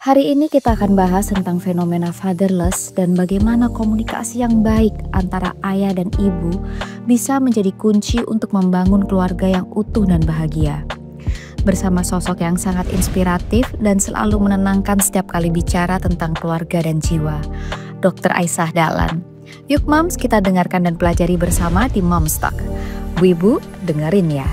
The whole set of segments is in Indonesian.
Hari ini kita akan bahas tentang fenomena fatherless dan bagaimana komunikasi yang baik antara ayah dan ibu bisa menjadi kunci untuk membangun keluarga yang utuh dan bahagia. Bersama sosok yang sangat inspiratif dan selalu menenangkan setiap kali bicara tentang keluarga dan jiwa, Dr. Aisyah Dahlan. Yuk Moms, kita dengarkan dan pelajari bersama di Moms Talk. Bu Ibu, dengerin ya.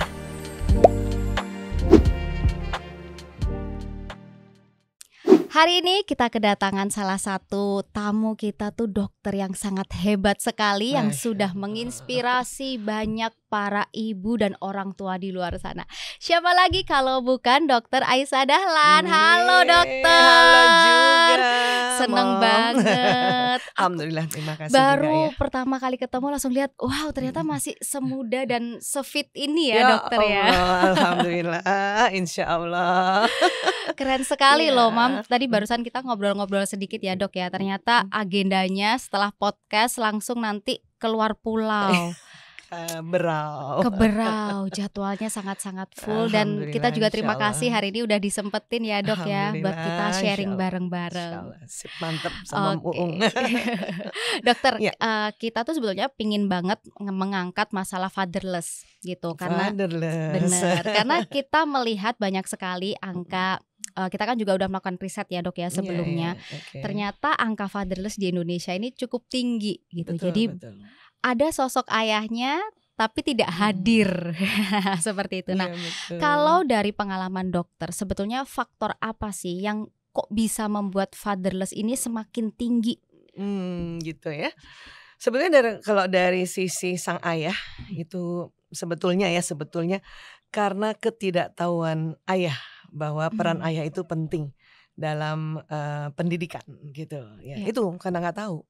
Hari ini kita kedatangan salah satu tamu kita tuh dokter yang sangat hebat sekali yang sudah menginspirasi banyak para ibu dan orang tua di luar sana. Siapa lagi kalau bukan Dr. Aisyah Dahlan. Halo dokter. Halo juga. Seneng banget. Alhamdulillah, terima kasih Baru juga ya. pertama kali ketemu langsung lihat, wow ternyata masih semuda dan sefit ini ya, Ya dokter ya. Allah, alhamdulillah, insya Allah. Keren sekali Iya. loh Mam. Tadi barusan kita ngobrol-ngobrol sedikit ya dok ya. Ternyata agendanya setelah podcast langsung nanti keluar pulau Berau. ke Berau. Jadwalnya sangat-sangat full. Dan kita Alhamdulillah, juga terima insya Allah. kasih hari ini udah disempetin ya dok ya, buat kita Alhamdulillah, sharing insya Allah. bareng-bareng. Insya Allah. Sip, mantep sama Oke. Uung. Dokter, Ya. kita tuh sebetulnya pingin banget mengangkat masalah fatherless gitu. Karena Fatherless. benar, karena kita melihat banyak sekali angka. Kita kan juga udah melakukan riset ya dok ya sebelumnya. Iya, oke. Ternyata angka fatherless di Indonesia ini cukup tinggi gitu. Betul, Jadi betul. ada sosok ayahnya tapi tidak hadir seperti itu. Nah, Iya, betul. kalau dari pengalaman dokter, sebetulnya faktor apa sih yang kok bisa membuat fatherless ini semakin tinggi? Gitu ya. Sebenarnya kalau dari sisi sang ayah itu sebetulnya karena ketidaktahuan ayah bahwa peran ayah itu penting dalam pendidikan gitu ya. Iya. Itu karena nggak tahu.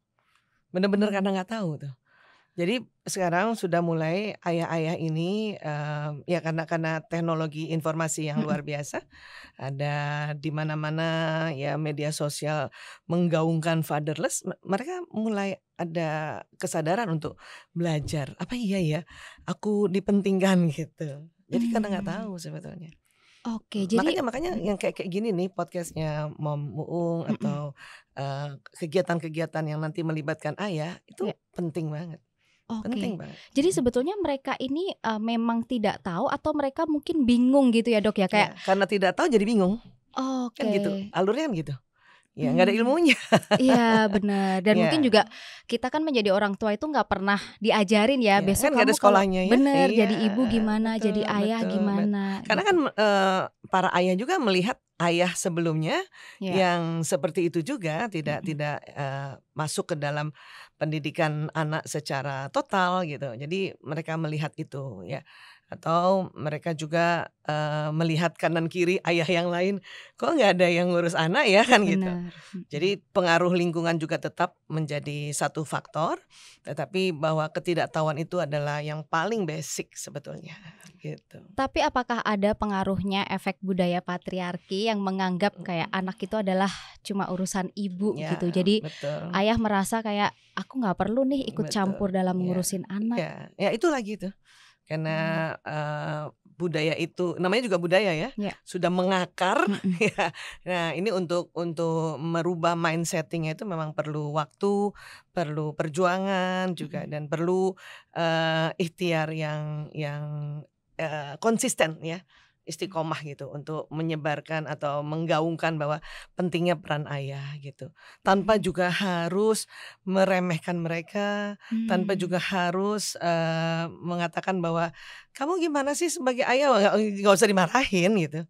Benar-benar karena nggak tahu tuh. Jadi sekarang sudah mulai ayah-ayah ini ya karena teknologi informasi yang luar biasa, ada di mana-mana ya media sosial menggaungkan fatherless, mereka mulai ada kesadaran untuk belajar. Apa iya ya, aku dipentingkan gitu. Jadi karena nggak tahu sebetulnya. Oke, jadi Makanya yang kayak gini nih podcastnya Mom Uung atau kegiatan-kegiatan yang nanti melibatkan ayah itu Ya. penting banget. oke. Penting banget. Jadi sebetulnya mereka ini memang tidak tahu atau mereka mungkin bingung gitu ya dok ya kayak Ya, karena tidak tahu jadi bingung oke. kan gitu. Alurnya kan gitu. Ya nggak ada ilmunya. Iya benar. Dan Ya. mungkin juga kita kan menjadi orang tua itu nggak pernah diajarin ya, Ya, besok kan nggak ada kamu kalau sekolahnya ya. bener Iya, jadi ibu gimana, betul, jadi ayah betul, gimana. Karena gitu. kan para ayah juga melihat ayah sebelumnya Ya. yang seperti itu juga tidak masuk ke dalam pendidikan anak secara total gitu. Jadi mereka melihat itu ya. Atau mereka juga melihat kanan kiri ayah yang lain, kok nggak ada yang ngurus anak ya kan gitu. Benar. Jadi pengaruh lingkungan juga tetap menjadi satu faktor, tetapi bahwa ketidaktahuan itu adalah yang paling basic sebetulnya gitu. Tapi apakah ada pengaruhnya efek budaya patriarki yang menganggap kayak anak itu adalah cuma urusan ibu Ya, gitu. Jadi betul. ayah merasa kayak aku nggak perlu nih ikut Betul. campur dalam Ya. ngurusin anak. Ya itu lagi tuh. Karena budaya itu namanya juga budaya ya, Ya. sudah mengakar ya. Nah, ini untuk merubah mindsettingnya itu memang perlu waktu, perlu perjuangan juga dan perlu ikhtiar yang konsisten ya. Istiqomah gitu untuk menyebarkan atau menggaungkan bahwa pentingnya peran ayah gitu. Tanpa juga harus meremehkan mereka, tanpa juga harus mengatakan bahah kamu gimana sih sebagai ayah, nggak usah dimarahin gitu.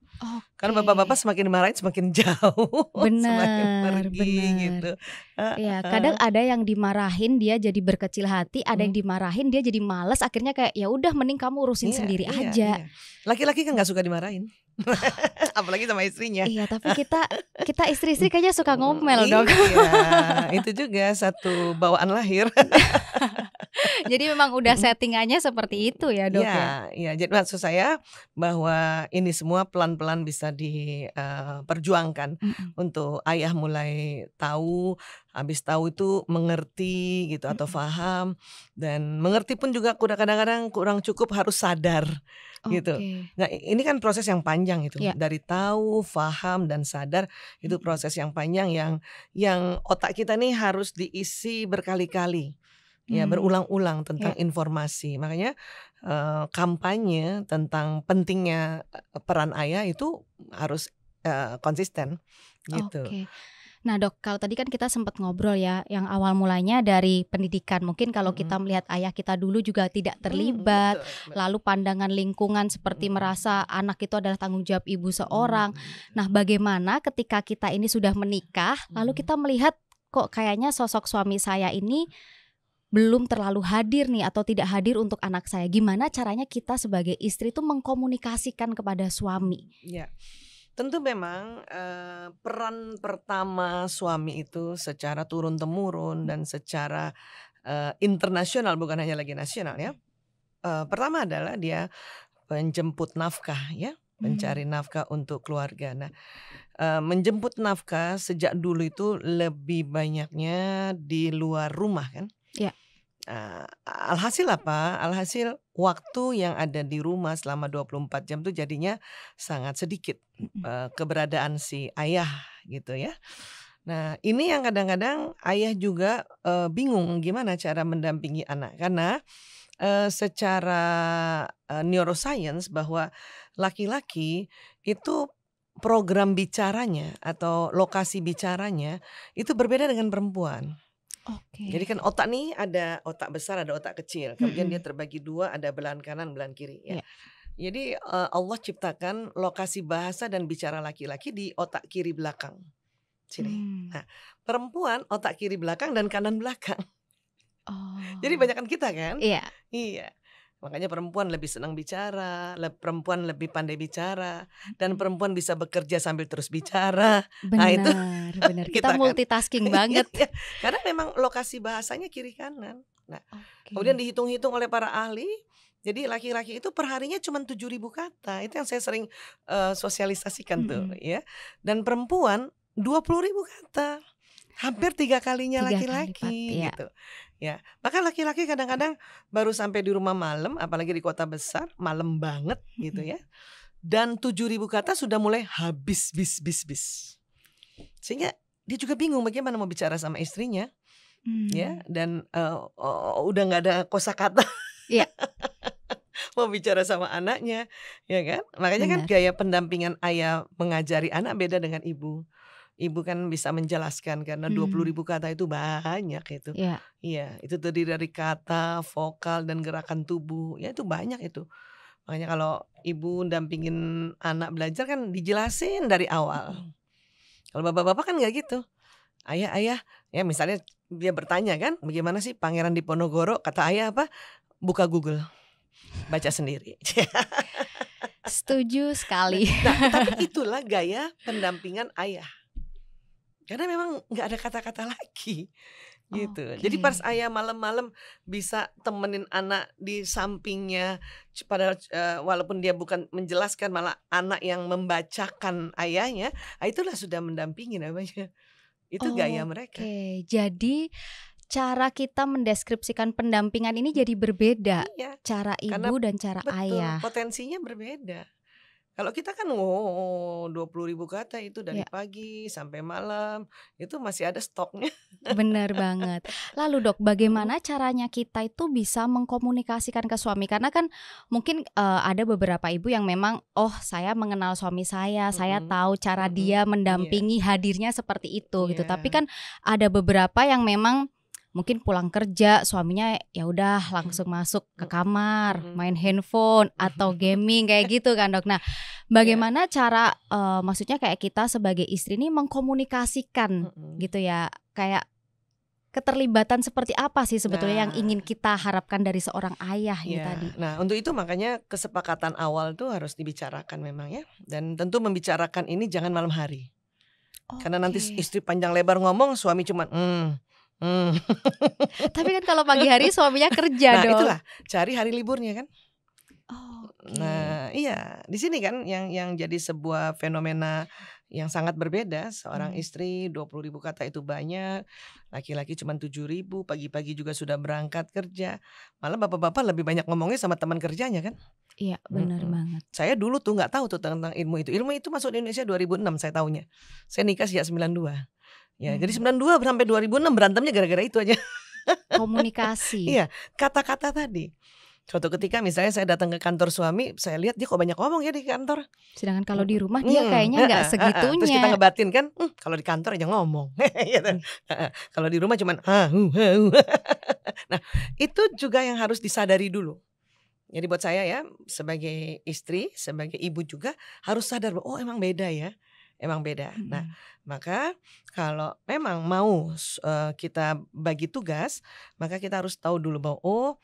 Karena bapak-bapak semakin dimarahin semakin jauh, semakin pergi gitu. Iya, kadang ada yang dimarahin dia jadi berkecil hati, ada yang dimarahin dia jadi malas, akhirnya kayak ya udah mending kamu urusin sendiri aja. Iya. Laki-laki kan nggak suka dimarahin, apalagi sama istrinya. Iya, tapi kita istri-istri kayaknya suka ngomel dok. Iya, itu juga satu bawaan lahir. Jadi memang udah settingannya seperti itu ya Dok ya? Iya, jadi maksud saya bahwa ini semua pelan-pelan bisa diperjuangkan Mhm, untuk ayah mulai tahu, habis tahu itu mengerti gitu atau mhm. paham, dan mengerti pun juga kadang-kadang kurang cukup harus sadar gitu. Oke, Nah ini kan proses yang panjang itu, ya, dari tahu, paham, dan sadar itu mhm, proses yang panjang yang otak kita nih harus diisi berkali-kali. Ya, mmm, berulang-ulang tentang ya, informasi. Makanya, kampanye tentang pentingnya, peran ayah itu harus, konsisten, gitu. oke. Nah Dok, kalau tadi kan kita sempat ngobrol ya, yang awal mulanya dari pendidikan. Mungkin kalau kita Mhm. melihat ayah kita dulu juga tidak terlibat, Betul, lalu pandangan lingkungan seperti mhm, merasa anak itu adalah tanggung jawab ibu seorang. betul, Nah, bagaimana ketika kita ini sudah menikah, lalu mhm. kita melihat kok kayaknya sosok suami saya ini belum terlalu hadir nih atau tidak hadir untuk anak saya. Gimana caranya kita sebagai istri itu mengkomunikasikan kepada suami? Iya. Tentu memang, peran pertama suami itu secara turun-temurun dan secara, internasional bukan hanya lagi nasional ya, pertama adalah dia penjemput nafkah ya, Mmm, mencari nafkah untuk keluarga. Nah, menjemput nafkah sejak dulu itu lebih banyaknya di luar rumah kan. ya, Alhasil apa? Alhasil waktu yang ada di rumah selama 24 jam tuh jadinya sangat sedikit, mhm, keberadaan si ayah gitu ya. Nah ini yang kadang-kadang ayah juga, bingung gimana cara mendampingi anak karena, secara, neuroscience bahwa laki-laki itu program bicaranya atau lokasi bicaranya itu berbeda dengan perempuan. Jadi oke, kan otak nih ada otak besar, ada otak kecil, kemudian dia mhm, terbagi 2, ada belahan kanan, belahan kiri ya. ya, Jadi, Allah ciptakan lokasi bahasa dan bicara laki-laki di otak kiri belakang, sini. mmm, Nah, perempuan otak kiri belakang dan kanan belakang. Jadi oh, banyakan kita kan? iya, Iya. Makanya perempuan lebih senang bicara, perempuan lebih pandai bicara, dan mhm, perempuan bisa bekerja sambil terus bicara. Nah itu benar benar, kita kita kan. multitasking Iya banget. iya, karena memang lokasi bahasanya kiri kanan. Nah, kemudian Oke, dihitung-hitung oleh para ahli, jadi laki-laki itu perharinya cuma 7.000 kata, itu yang saya sering, sosialisasikan tuh mhm, ya, dan perempuan 20.000 kata, hampir 3 kalinya 3 kali lipat, laki-laki iya, gitu, ya. Maka laki-laki kadang-kadang baru sampai di rumah malam, apalagi di kota besar, malam banget gitu mhm, ya, dan 7.000 kata sudah mulai habis, bis. Sehingga dia juga bingung bagaimana mau bicara sama istrinya ya mmm, dan, udah nggak ada kosakata iya, mau bicara sama anaknya, ya kan. Makanya kan benar, gaya pendampingan ayah mengajari anak beda dengan ibu. Ibu kan bisa menjelaskan karena dua puluh mmm, ribu kata itu banyak itu. iya, Iya, itu terdiri dari kata, vokal, dan gerakan tubuh, ya itu banyak itu. Makanya kalau ibu dampingin anak belajar kan dijelasin dari awal. mhm, Kalau bapak-bapak kan nggak gitu. Ayah, ya misalnya dia bertanya kan, "Bagaimana sih Pangeran Diponegoro?" Kata ayah apa? "Buka Google, baca sendiri." setuju Nah sekali. nah, tapi itulah gaya pendampingan ayah, karena memang nggak ada kata-kata lagi, gitu. Jadi pas Oke. ayah malam-malam bisa temenin anak di sampingnya, padahal, walaupun dia bukan menjelaskan, malah anak yang membacakan ayahnya, itulah sudah mendampingi namanya. Itu gaya mereka. Oke, jadi cara kita mendeskripsikan pendampingan ini jadi berbeda, Iya, cara karena ibu dan cara betul, ayah. potensinya berbeda. Kalau kita kan 20.000 kata itu dari Ya, pagi sampai malam, itu masih ada stoknya. benar banget. Lalu Dok, Mhm, bagaimana caranya kita itu bisa mengkomunikasikan ke suami? Karena kan mungkin, ada beberapa ibu yang memang, "Oh, saya mengenal suami saya mhm, tahu cara dia iya mendampingi, hadirnya seperti itu," gitu. Tapi iya, kan ada beberapa yang memang mungkin pulang kerja suaminya ya udah langsung masuk ke kamar, mhm main mhm. handphone atau gaming kayak gitu kan, Dok. Nah, Iya, bagaimana cara, maksudnya kayak kita sebagai istri ini mengkomunikasikan mhm. gitu ya, kayak keterlibatan seperti apa sih sebetulnya yang Nah, ingin kita harapkan dari seorang ayah ini iya. tadi? Nah, untuk itu makanya kesepakatan awal tuh harus dibicarakan memang ya, dan tentu membicarakan ini jangan malam hari. Karena nanti Oke. istri panjang lebar ngomong, suami cuman, Tapi kan kalau pagi hari suaminya kerja Nah dong. itulah, cari hari liburnya kan. Oke. Nah iya, di sini kan yang jadi sebuah fenomena yang sangat berbeda. Seorang istri 20.000 kata itu banyak, laki-laki cuma 7.000, pagi-pagi juga sudah berangkat kerja. Malah bapak-bapak lebih banyak ngomongnya sama teman kerjanya kan. Iya benar banget. Saya dulu tuh nggak tahu tuh tentang ilmu itu. Ilmu itu masuk di Indonesia 2006 saya tahunya. Saya nikah sejak 92. Ya, jadi 92 sampai 2006 berantemnya gara-gara itu aja. Komunikasi. Iya, kata-kata tadi. Suatu ketika misalnya saya datang ke kantor suami, saya lihat dia kok banyak ngomong ya di kantor. Sedangkan kalau di rumah dia kayaknya nggak segitunya. Terus kita ngebatin kan, kalau di kantor aja ngomong. Kalau di rumah cuman Nah, itu juga yang harus disadari dulu. Jadi buat saya ya, sebagai istri, sebagai ibu juga harus sadar bahwa emang beda ya. Emang beda. Nah, maka kalau memang mau kita bagi tugas, maka kita harus tahu dulu bahwa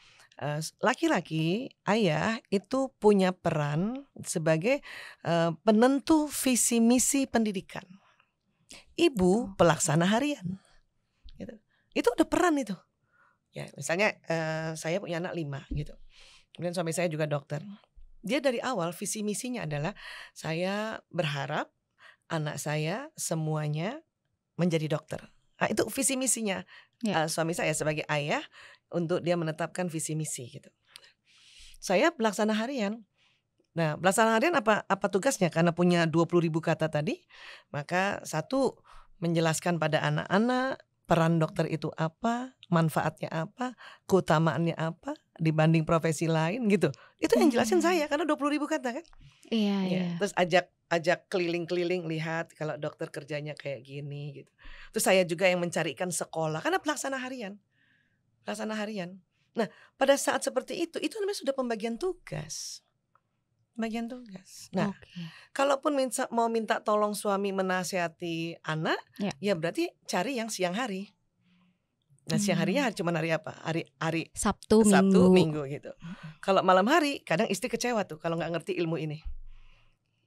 laki-laki, ayah itu punya peran sebagai penentu visi misi pendidikan. Ibu pelaksana harian. Gitu. Itu udah peran itu. Ya, misalnya saya punya anak 5 gitu. Kemudian suami saya juga dokter. Dia dari awal visi misinya adalah saya berharap anak saya semuanya menjadi dokter. Nah, itu visi misinya suami saya sebagai ayah untuk dia menetapkan visi misi gitu. Saya pelaksana harian. Nah, pelaksana harian apa tugasnya? Karena punya 20.000 kata tadi, maka satu menjelaskan pada anak-anak peran dokter itu apa, manfaatnya apa, keutamaannya apa dibanding profesi lain gitu. Itu yang jelasin saya karena 20.000 kata kan. Iya. Terus ajak keliling-keliling lihat kalau dokter kerjanya kayak gini gitu. Terus saya juga yang mencarikan sekolah karena pelaksana harian. Nah, pada saat seperti itu namanya sudah pembagian tugas. Nah, kalaupun mau minta tolong suami menasihati anak, ya berarti cari yang siang hari. Nah, siang harinya cuma hari apa? Hari Sabtu, Minggu gitu. Kalau malam hari kadang istri kecewa tuh kalau nggak ngerti ilmu ini.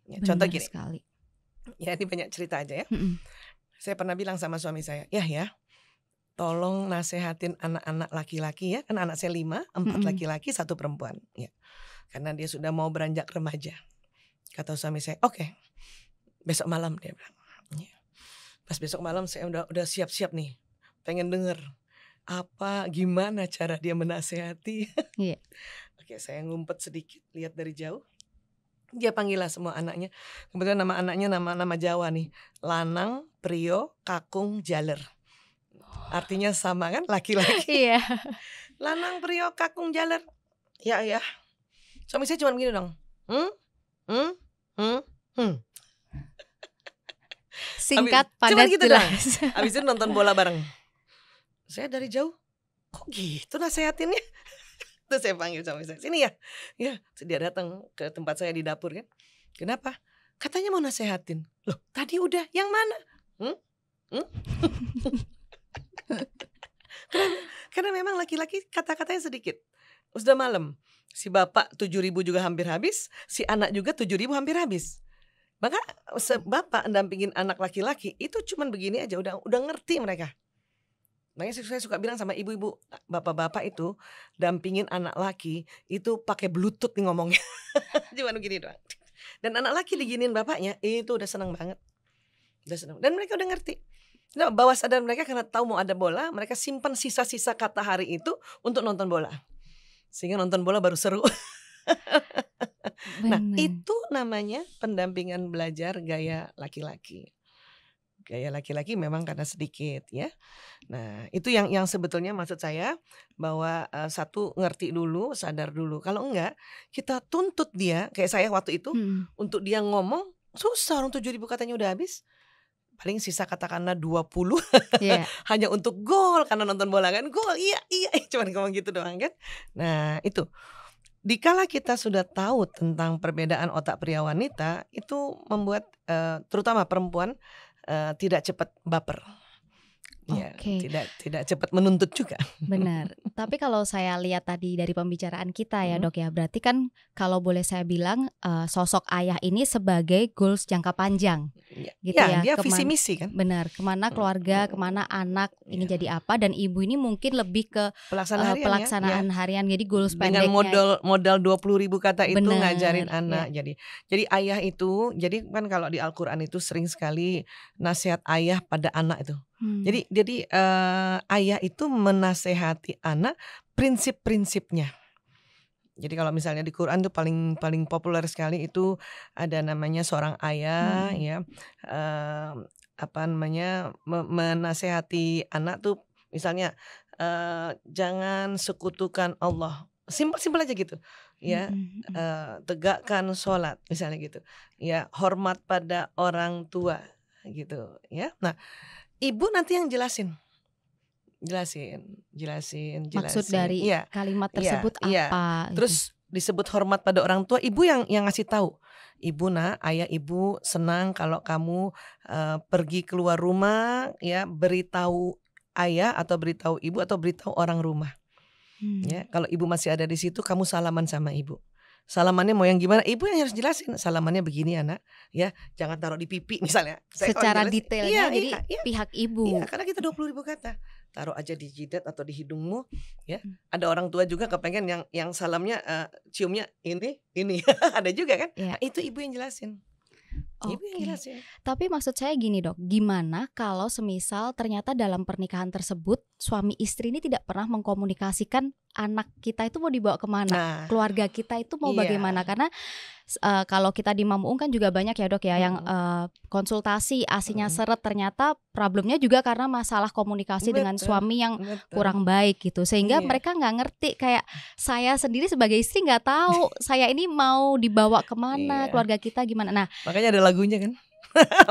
Ya, contoh gini. Sekali. Ya, ini banyak cerita aja ya. Saya pernah bilang sama suami saya, ya tolong nasehatin anak-anak laki-laki ya. Kan anak saya 5, 4 laki-laki, 1 perempuan. Ya. Karena dia sudah mau beranjak remaja. Kata suami saya, oke, besok malam dia bilang. Ya. Pas besok malam saya udah siap-siap nih. Pengen denger gimana cara dia menasehati. Oke, saya ngumpet sedikit, lihat dari jauh. Dia panggillah semua anaknya. Kebetulan nama anaknya nama Jawa nih. Lanang, Prio, Kakung, Jaler. Artinya sama kan, laki-laki. Iya. Lanang, Prio, Kakung, Jaler. Ya. Suami saya cuma begini dong. Singkat, padat, gitu jelas. Habis itu nonton bola bareng. Saya dari jauh, kok gitu nasehatinnya? Terus saya panggil suami saya, sini ya. Ya, dia datang ke tempat saya di dapur kan. Kenapa? Katanya mau nasehatin. Loh, tadi udah, yang mana? Karena memang laki-laki kata-katanya sedikit. Sudah malam, si bapak 7.000 juga hampir habis, si anak juga 7.000 hampir habis. Maka bapak dampingin anak laki-laki itu cuman begini aja, udah ngerti mereka. Makanya saya suka bilang sama ibu-ibu, bapak-bapak itu dampingin anak laki itu pakai bluetooth nih ngomongnya. Cuman begini doang. Dan anak laki diginiin bapaknya itu udah senang banget. Dan mereka udah ngerti. Nah, bawah sadar mereka karena tahu mau ada bola, mereka simpan sisa-sisa kata hari itu untuk nonton bola. Sehingga nonton bola baru seru. Nah, itu namanya pendampingan belajar gaya laki-laki. Gaya laki-laki memang karena sedikit ya. Nah, itu yang sebetulnya maksud saya bahwa satu ngerti dulu, sadar dulu. Kalau enggak, kita tuntut dia kayak saya waktu itu untuk dia ngomong susah, orang 7.000 katanya udah habis. Paling sisa katakanlah 20 hanya untuk gol karena nonton bola kan. Gol, iya cuman ngomong gitu doang kan. Nah, itu. Dikala kita sudah tahu tentang perbedaan otak pria wanita, itu membuat terutama perempuan tidak cepat baper. Ya, Oke. tidak cepat menuntut juga. Benar. Tapi kalau saya lihat tadi dari pembicaraan kita ya dok ya, berarti kan kalau boleh saya bilang sosok ayah ini sebagai goals jangka panjang gitu ya. Dia visi misi kan. Benar, kemana keluarga, kemana anak ingin jadi apa, dan ibu ini mungkin lebih ke pelaksanaan harian, jadi goals pendeknya. Dengan modal 20.000 kata itu Benar, ngajarin anak. Jadi ayah itu, jadi kan kalau di Al-Quran itu sering sekali nasihat ayah pada anak itu. Jadi ayah itu menasehati anak prinsip-prinsipnya. Jadi kalau misalnya di Quran tuh paling populer sekali itu ada namanya seorang ayah menasehati anak tuh misalnya jangan sekutukan Allah. Simpel aja gitu. Ya, tegakkan sholat misalnya gitu. Ya, hormat pada orang tua gitu ya. Nah, ibu nanti yang jelasin maksud dari kalimat tersebut apa terus disebut hormat pada orang tua, ibu yang ngasih tahu. Ibu ayah ibu senang kalau kamu pergi keluar rumah ya, beritahu ayah atau beritahu ibu atau beritahu orang rumah. Ya, kalau ibu masih ada di situ kamu salaman sama ibu. Salamannya mau yang gimana? Ibu yang harus jelasin. Salamannya begini anak, ya jangan taruh di pipi misalnya. Secara detailnya jadi pihak ibu. Iya, karena kita 20.000 kata. Taruh aja di jidat atau di hidungmu, ya. Ada orang tua juga kepengen yang salamnya ciumnya ini. Ada juga kan? Nah, itu ibu yang jelasin. Ibu yang jelasin. Tapi maksud saya gini dok, gimana kalau semisal ternyata dalam pernikahan tersebut suami istri ini tidak pernah mengkomunikasikan anak kita itu mau dibawa kemana, keluarga kita itu mau bagaimana? Karena kalau kita di Mama Ung kan juga banyak ya dok ya yang konsultasi asinya seret, ternyata problemnya juga karena masalah komunikasi dengan suami yang kurang baik gitu, sehingga mereka nggak ngerti, kayak saya sendiri sebagai istri nggak tahu saya ini mau dibawa kemana, keluarga kita gimana. Nah, makanya ada lagunya kan.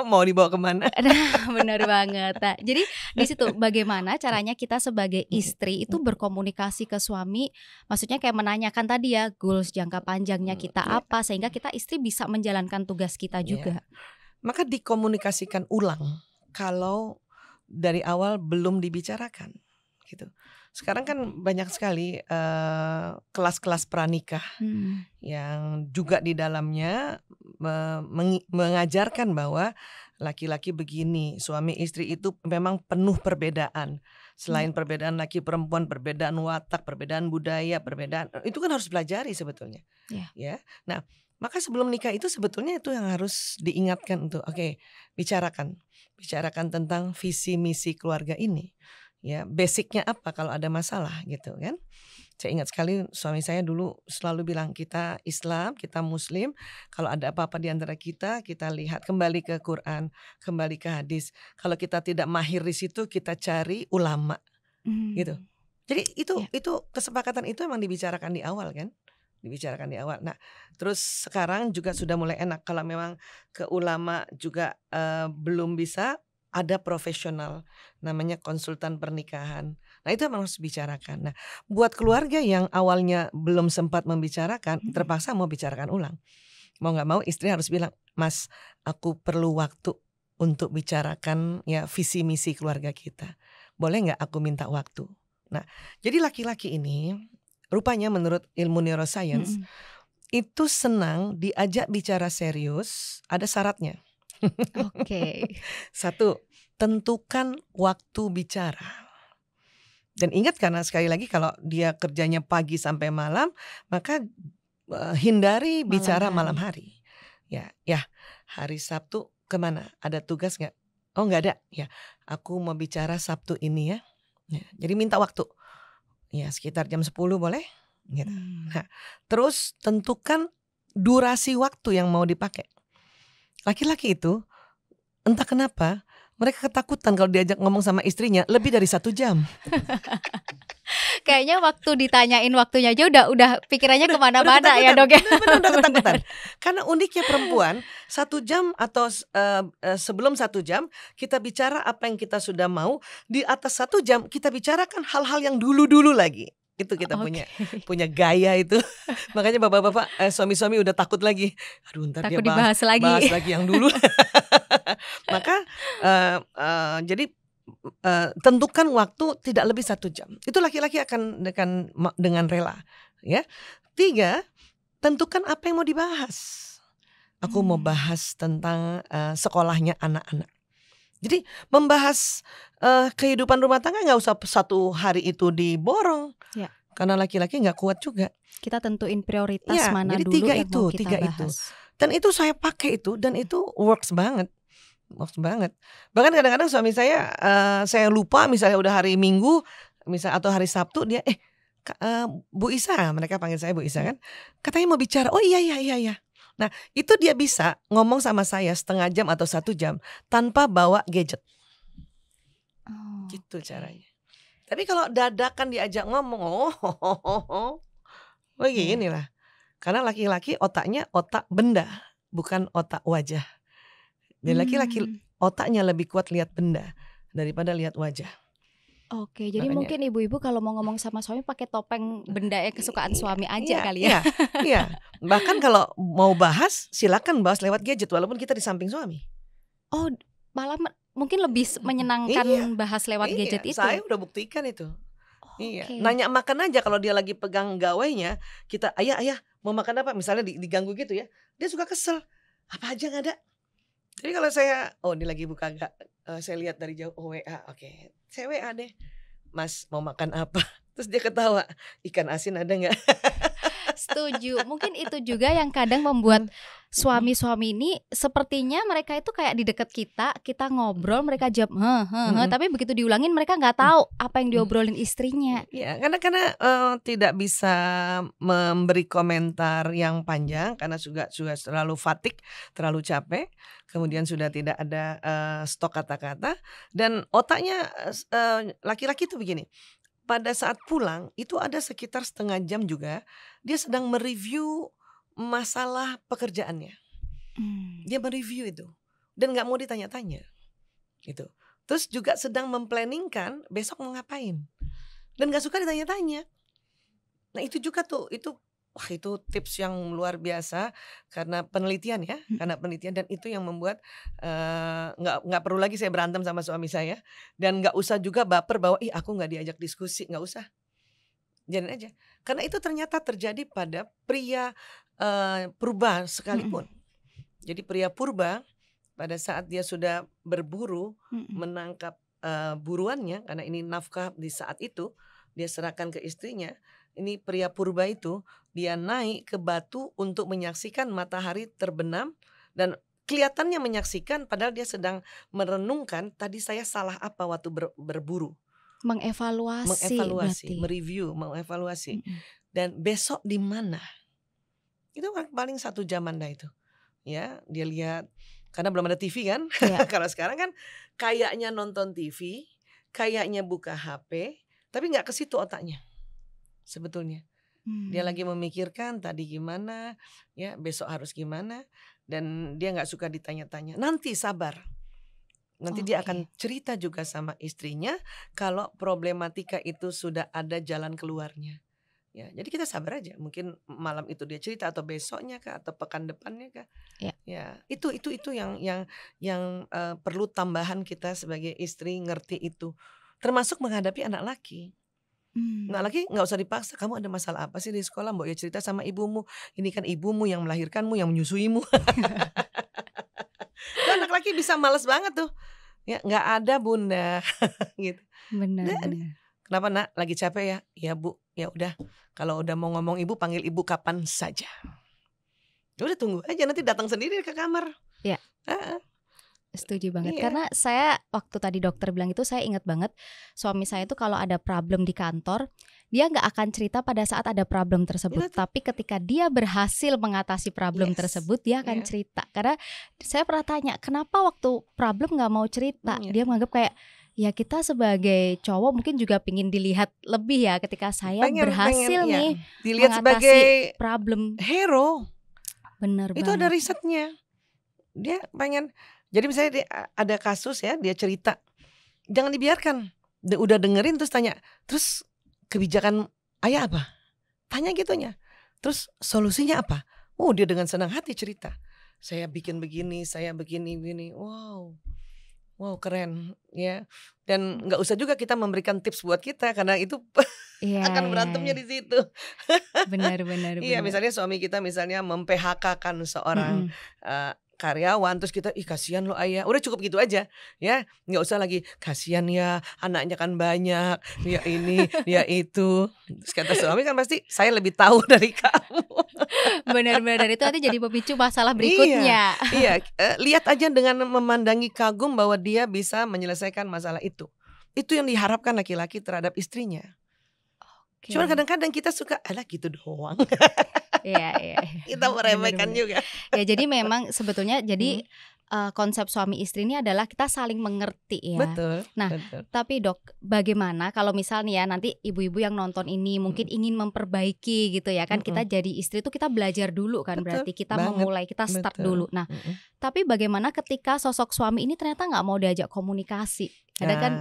Mau dibawa kemana? Nah, benar banget. Nah, jadi di situ bagaimana caranya kita sebagai istri itu berkomunikasi ke suami, maksudnya kayak menanyakan tadi ya goals jangka panjangnya kita apa, sehingga kita istri bisa menjalankan tugas kita juga. Maka dikomunikasikan ulang kalau dari awal belum dibicarakan gitu. Sekarang kan banyak sekali kelas-kelas pranikah yang juga di dalamnya mengajarkan bahwa laki-laki begini, suami istri itu memang penuh perbedaan. Selain perbedaan laki perempuan, perbedaan watak, perbedaan budaya, perbedaan itu kan harus pelajari sebetulnya. Ya. Nah, maka sebelum nikah itu sebetulnya itu yang harus diingatkan untuk bicarakan tentang visi misi keluarga ini. Ya, basicnya apa kalau ada masalah gitu kan. Saya ingat sekali suami saya dulu selalu bilang, kita Islam, kita Muslim, kalau ada apa-apa di antara kita lihat kembali ke Quran, kembali ke hadis. Kalau kita tidak mahir di situ, kita cari ulama gitu. Jadi itu kesepakatan itu emang dibicarakan di awal kan. Nah, terus sekarang juga sudah mulai enak kalau memang ke ulama juga belum bisa, ada profesional namanya konsultan pernikahan. Nah, itu memang harus dibicarakan. Nah, buat keluarga yang awalnya belum sempat membicarakan, terpaksa mau bicarakan ulang. Mau nggak mau istri harus bilang, Mas, aku perlu waktu untuk bicarakan ya visi misi keluarga kita. Boleh nggak aku minta waktu? Nah, jadi laki-laki ini rupanya menurut ilmu neuroscience itu senang diajak bicara serius, ada syaratnya. Satu, tentukan waktu bicara. Dan ingat, karena sekali lagi kalau dia kerjanya pagi sampai malam, maka hindari bicara malam hari. Ya, hari Sabtu kemana? Ada tugas nggak? Oh, nggak ada. Ya, aku mau bicara Sabtu ini ya. Jadi minta waktu. Ya, sekitar jam 10 boleh? Gitu. Nah, terus tentukan durasi waktu yang mau dipakai. Laki-laki itu entah kenapa mereka ketakutan kalau diajak ngomong sama istrinya lebih dari 1 jam. Kayaknya waktu ditanyain waktunya aja udah pikirannya kemana-mana ya dok ya. Udah ketakutan. Karena uniknya perempuan 1 jam atau sebelum 1 jam kita bicara apa yang kita sudah mau. Di atas 1 jam kita bicarakan hal-hal yang dulu-dulu lagi. Itu kita punya gaya itu. Makanya bapak-bapak suami-suami udah takut lagi. Aduh, ntar takut dia bahas lagi yang dulu. Maka jadi tentukan waktu tidak lebih 1 jam. Itu laki-laki akan dengan rela. Ya. 3, tentukan apa yang mau dibahas. Aku mau bahas tentang sekolahnya anak-anak. Jadi membahas kehidupan rumah tangga nggak usah 1 hari itu diborong. Ya. Karena laki-laki nggak kuat juga. Kita tentuin prioritas Ya, mana jadi dulu 3 yang itu, mau kita 3 bahas. itu. Dan itu saya pakai itu dan itu works banget. Works banget. Bahkan kadang-kadang suami saya lupa misalnya udah hari Minggu atau hari Sabtu dia Bu Isa, mereka panggil saya Bu Isa kan. Katanya mau bicara. Oh iya. Nah, itu dia bisa ngomong sama saya setengah jam atau 1 jam tanpa bawa gadget. Gitu caranya. Tapi kalau dadakan diajak ngomong, gini lah. Karena laki-laki otaknya otak benda, bukan otak wajah. Dan laki-laki otaknya lebih kuat lihat benda daripada lihat wajah. Oke, jadi Makanya, mungkin ibu-ibu kalau mau ngomong sama suami pakai topeng benda yang kesukaan suami aja kali ya. Iya. Bahkan kalau mau bahas, silakan bahas lewat gadget walaupun kita di samping suami. Oh, malah mungkin lebih menyenangkan bahas lewat gadget itu. Saya udah buktikan itu. Iya. Nanya makan aja kalau dia lagi pegang gawainya, kita ayah mau makan apa? Misalnya diganggu gitu ya, dia suka kesel. Apa aja nggak ada. Jadi kalau saya, dia lagi buka saya lihat dari jauh, WA, oke. Saya WA deh, Mas mau makan apa? Terus dia ketawa, ikan asin ada nggak? Setuju. Mungkin itu juga yang kadang membuat suami-suami ini sepertinya mereka itu kayak di dekat kita ngobrol, mereka jawab tapi begitu diulangin mereka nggak tahu apa yang diobrolin istrinya. Ya, karena tidak bisa memberi komentar yang panjang karena juga terlalu fatigue, terlalu capek. Kemudian sudah tidak ada stok kata-kata dan otaknya laki-laki itu begini. Pada saat pulang itu ada sekitar setengah jam juga dia sedang mereview masalah pekerjaannya. Dia mereview itu dan nggak mau ditanya-tanya gitu. Terus juga sedang memplanningkan besok mau ngapain dan nggak suka ditanya-tanya. Nah itu juga tuh itu tips yang luar biasa karena penelitian ya, dan itu yang membuat nggak perlu lagi saya berantem sama suami saya dan nggak usah juga baper bahwa aku nggak diajak diskusi, nggak usah, jalanin aja karena itu ternyata terjadi pada pria purba sekalipun. Jadi pria purba pada saat dia sudah berburu menangkap buruannya karena ini nafkah di saat itu dia serahkan ke istrinya. Ini pria purba itu dia naik ke batu untuk menyaksikan matahari terbenam dan kelihatannya menyaksikan padahal dia sedang merenungkan tadi saya salah apa waktu berburu. Mengevaluasi, mereview, mengevaluasi. Dan besok di mana? Itu paling 1 jaman dah itu. Ya, dia lihat karena belum ada TV kan. Ya. Kalau sekarang kan kayaknya nonton TV, kayaknya buka HP, tapi nggak ke situ otaknya. Sebetulnya dia lagi memikirkan tadi gimana ya, besok harus gimana, dan dia nggak suka ditanya-tanya. Nanti sabar, nanti dia akan cerita juga sama istrinya kalau problematika itu sudah ada jalan keluarnya ya. Jadi kita sabar aja, mungkin malam itu dia cerita atau besoknya kah atau pekan depannya kah ya. Itu yang perlu tambahan kita sebagai istri ngerti itu, termasuk menghadapi anak laki. Nah lagi nggak usah dipaksa. Kamu ada masalah apa sih di sekolah? Mbok ya cerita sama ibumu. Ini kan ibumu yang melahirkanmu, yang menyusuimu. Tuh, anak laki bisa males banget tuh. Ya nggak ada bunda, gitu. Benar. Kenapa nak? Lagi capek ya? Ya bu. Ya udah. Kalau udah mau ngomong ibu, panggil ibu kapan saja. Udah tunggu aja nanti datang sendiri ke kamar. Ya. Setuju banget. Karena saya waktu tadi dokter bilang itu saya ingat banget suami saya itu kalau ada problem di kantor dia nggak akan cerita pada saat ada problem tersebut, tapi ketika dia berhasil mengatasi problem tersebut dia akan cerita. Karena saya pernah tanya kenapa waktu problem nggak mau cerita, dia menganggap kayak ya kita sebagai cowok mungkin juga pingin dilihat lebih ya ketika saya berhasil nih dilihat mengatasi sebagai problem hero. Bener itu banget. Ada risetnya. Dia pengen. Jadi misalnya ada kasus ya, dia cerita, jangan dibiarkan. Udah dengerin terus tanya, terus kebijakan ayah apa? Tanya gitunya. Terus solusinya apa? Dia dengan senang hati cerita. Saya bikin begini, saya begini. Wow. Wow, keren ya. Dan nggak usah juga kita memberikan tips buat kita karena itu akan berantemnya di situ. Benar. Iya, misalnya suami kita misalnya mem-PHK-kan seorang karyawan, terus kita kasihan lo ayah, udah cukup gitu aja ya, nggak usah lagi kasihan ya anaknya kan banyak, ya ini ya itu. Terus kata suami kan pasti saya lebih tahu dari kamu. Benar itu nanti jadi pemicu masalah berikutnya. Iya, lihat aja dengan memandangi kagum bahwa dia bisa menyelesaikan masalah itu yang diharapkan laki-laki terhadap istrinya. Cuma kadang-kadang kita suka alah gitu doang. Iya. Kita meremehkan juga. Ya jadi memang sebetulnya jadi konsep suami istri ini adalah kita saling mengerti ya. Betul. Nah, betul. Tapi Dok, bagaimana kalau misalnya nanti ibu-ibu yang nonton ini mungkin ingin memperbaiki gitu ya kan, kita jadi istri tuh kita belajar dulu kan, berarti kita memulai, kita start dulu. Nah, tapi bagaimana ketika sosok suami ini ternyata nggak mau diajak komunikasi? Ada kan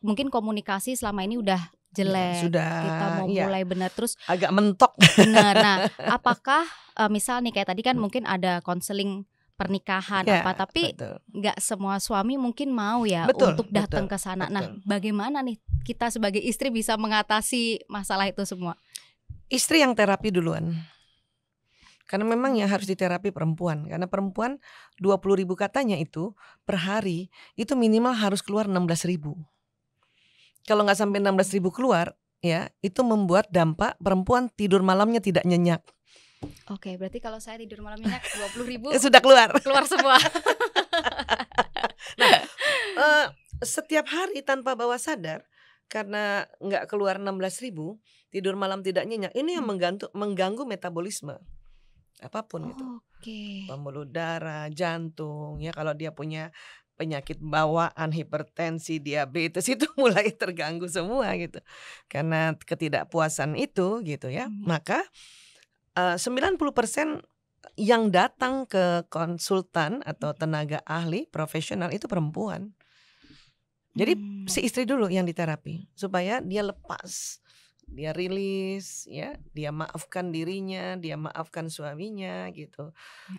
mungkin komunikasi selama ini udah jelek, sudah, kita mau mulai benar terus agak mentok. Benar. Nah, apakah misal nih kayak tadi kan mungkin ada konseling pernikahan tapi nggak semua suami mungkin mau ya untuk datang ke sana. Nah, bagaimana nih kita sebagai istri bisa mengatasi masalah itu semua? Istri yang terapi duluan. Karena memang yang harus diterapi perempuan. Karena perempuan 20.000 katanya itu per hari itu minimal harus keluar 16.000. Kalau nggak sampai 16.000 keluar, ya itu membuat dampak perempuan tidur malamnya tidak nyenyak. Oke, berarti kalau saya tidur malam nyenyak 20.000 sudah keluar semua. Nah, setiap hari tanpa bawah sadar karena nggak keluar 16.000, tidur malam tidak nyenyak. Ini yang mengganggu metabolisme apapun itu. Pembuluh darah, jantung, ya kalau dia punya penyakit bawaan, hipertensi, diabetes itu mulai terganggu semua gitu. Karena ketidakpuasan itu gitu ya. Maka 90% yang datang ke konsultan atau tenaga ahli profesional itu perempuan. Jadi si istri dulu yang diterapi supaya dia lepas, dia rilis ya, dia maafkan dirinya, dia maafkan suaminya gitu.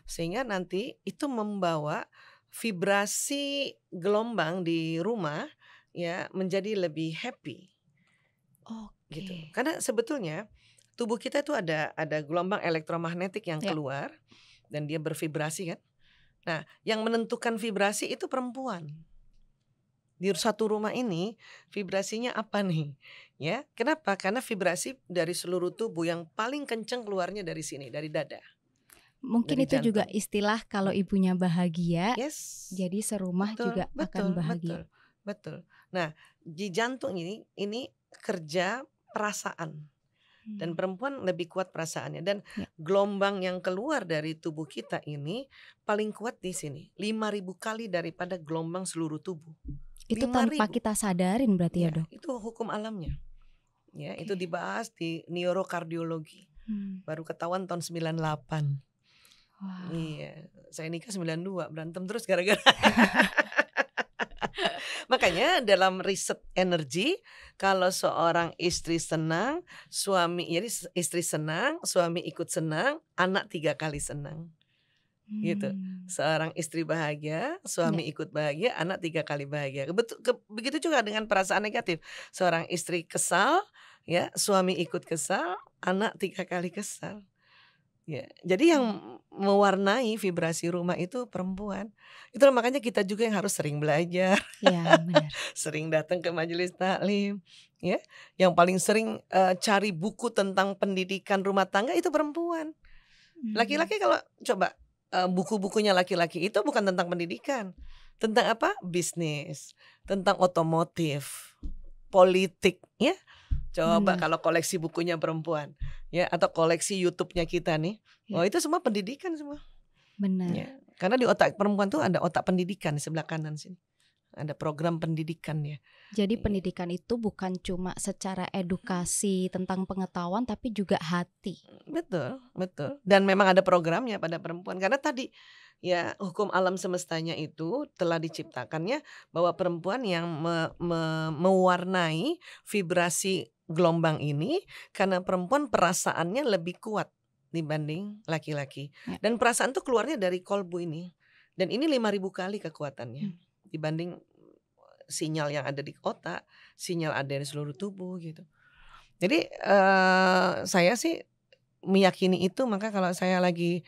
Sehingga nanti itu membawa vibrasi gelombang di rumah ya menjadi lebih happy. Gitu. Karena sebetulnya tubuh kita itu ada gelombang elektromagnetik yang keluar dan dia bervibrasi kan. Nah, yang menentukan vibrasi itu perempuan. Di satu rumah ini vibrasinya apa nih? Ya, kenapa? Karena vibrasi dari seluruh tubuh yang paling kencang keluarnya dari sini, dari dada. Mungkin itu jantung. Juga istilah kalau ibunya bahagia, jadi serumah juga akan bahagia. Betul. Nah, di jantung ini kerja perasaan. Dan perempuan lebih kuat perasaannya. Dan gelombang yang keluar dari tubuh kita ini paling kuat di sini. 5.000 kali daripada gelombang seluruh tubuh. Itu tanpa kita sadarin berarti ya Dok? Itu hukum alamnya. Ya, itu dibahas di neurokardiologi. Baru ketahuan tahun 98. Wow. Iya, saya nikah 92, berantem terus gara-gara. Makanya dalam riset energi, kalau seorang istri senang, istri senang, suami ikut senang, anak 3 kali senang. Gitu. Seorang istri bahagia, suami ikut bahagia, anak 3 kali bahagia. Begitu juga dengan perasaan negatif. Seorang istri kesal, ya, suami ikut kesal, anak 3 kali kesal. Ya, jadi yang mewarnai vibrasi rumah itu perempuan. Itu makanya kita juga yang harus sering belajar, benar. Sering datang ke majelis taklim, ya. Yang paling sering cari buku tentang pendidikan rumah tangga itu perempuan. Laki-laki kalau coba buku-bukunya laki-laki itu bukan tentang pendidikan, tentang apa? Bisnis, tentang otomotif, politik, ya. Coba kalau koleksi bukunya perempuan, ya, atau koleksi YouTube-nya kita nih, itu semua pendidikan semua. Benar. Ya, karena di otak perempuan tuh ada otak pendidikan di sebelah kanan sini, ada program pendidikan ya. Jadi pendidikan itu bukan cuma secara edukasi tentang pengetahuan, tapi juga hati. Betul. Dan memang ada programnya pada perempuan karena tadi. Ya, hukum alam semestanya itu telah diciptakannya bahwa perempuan yang mewarnai vibrasi gelombang ini karena perempuan perasaannya lebih kuat dibanding laki-laki. Dan perasaan tuh keluarnya dari kolbu ini. Dan ini 5.000 kali kekuatannya dibanding sinyal yang ada di otak, sinyal ada di seluruh tubuh gitu. Jadi saya sih meyakini itu, maka kalau saya lagi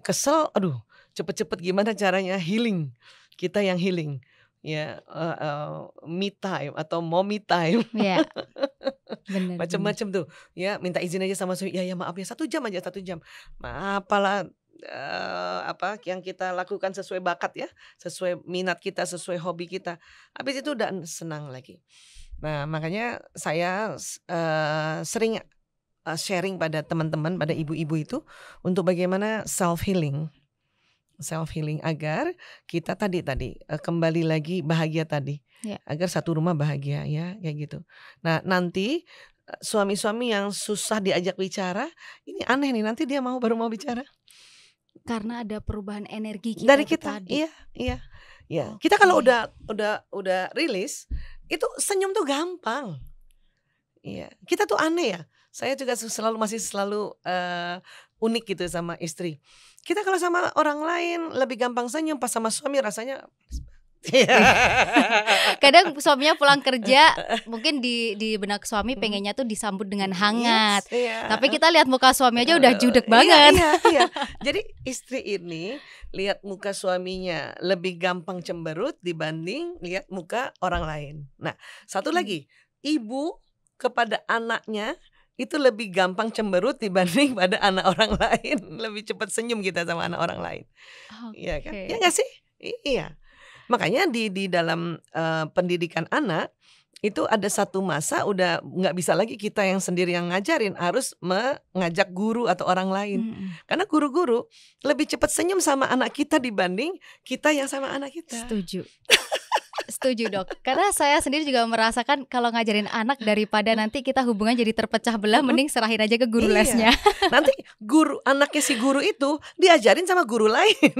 kesel, aduh cepet-cepet gimana caranya healing, kita yang healing ya, me time atau mommy time. Ya, benar. Macam-macam tuh ya, minta izin aja sama suami, ya maaf ya 1 jam aja, 1 jam. Apalah apa yang kita lakukan sesuai bakat ya, sesuai minat kita, sesuai hobi kita. Habis itu udah senang lagi. Nah, makanya saya sering sharing pada teman-teman, pada ibu-ibu itu untuk bagaimana self healing agar kita tadi kembali lagi bahagia tadi, agar satu rumah bahagia ya, kayak gitu. Nah, nanti suami-suami yang susah diajak bicara, ini aneh nih, nanti dia baru mau bicara. Karena ada perubahan energi kita dari kita tadi. Iya. Okay. Kita kalau udah rilis, itu senyum tuh gampang. Iya, kita tuh aneh ya. Saya juga masih selalu unik gitu sama istri. Kita kalau sama orang lain lebih gampang senyum, pas sama suami rasanya kadang suaminya pulang kerja, mungkin di benak suami pengennya tuh disambut dengan hangat. Tapi kita lihat muka suami aja udah judek banget. Iya. Jadi istri ini lihat muka suaminya lebih gampang cemberut dibanding lihat muka orang lain. Nah, satu lagi, ibu kepada anaknya itu lebih gampang cemberut dibanding pada anak orang lain. Lebih cepat senyum kita sama anak orang lain. Iya kan? Iya nggak sih? Iya. Makanya di dalam pendidikan anak itu ada satu masa udah nggak bisa lagi kita yang sendiri yang ngajarin, harus mengajak guru atau orang lain. Karena guru-guru lebih cepat senyum sama anak kita dibanding kita yang sama anak kita. Setuju dok, karena saya sendiri juga merasakan kalau ngajarin anak daripada nanti kita hubungan jadi terpecah belah, mending serahin aja ke guru lesnya. Nanti anaknya si guru itu diajarin sama guru lain.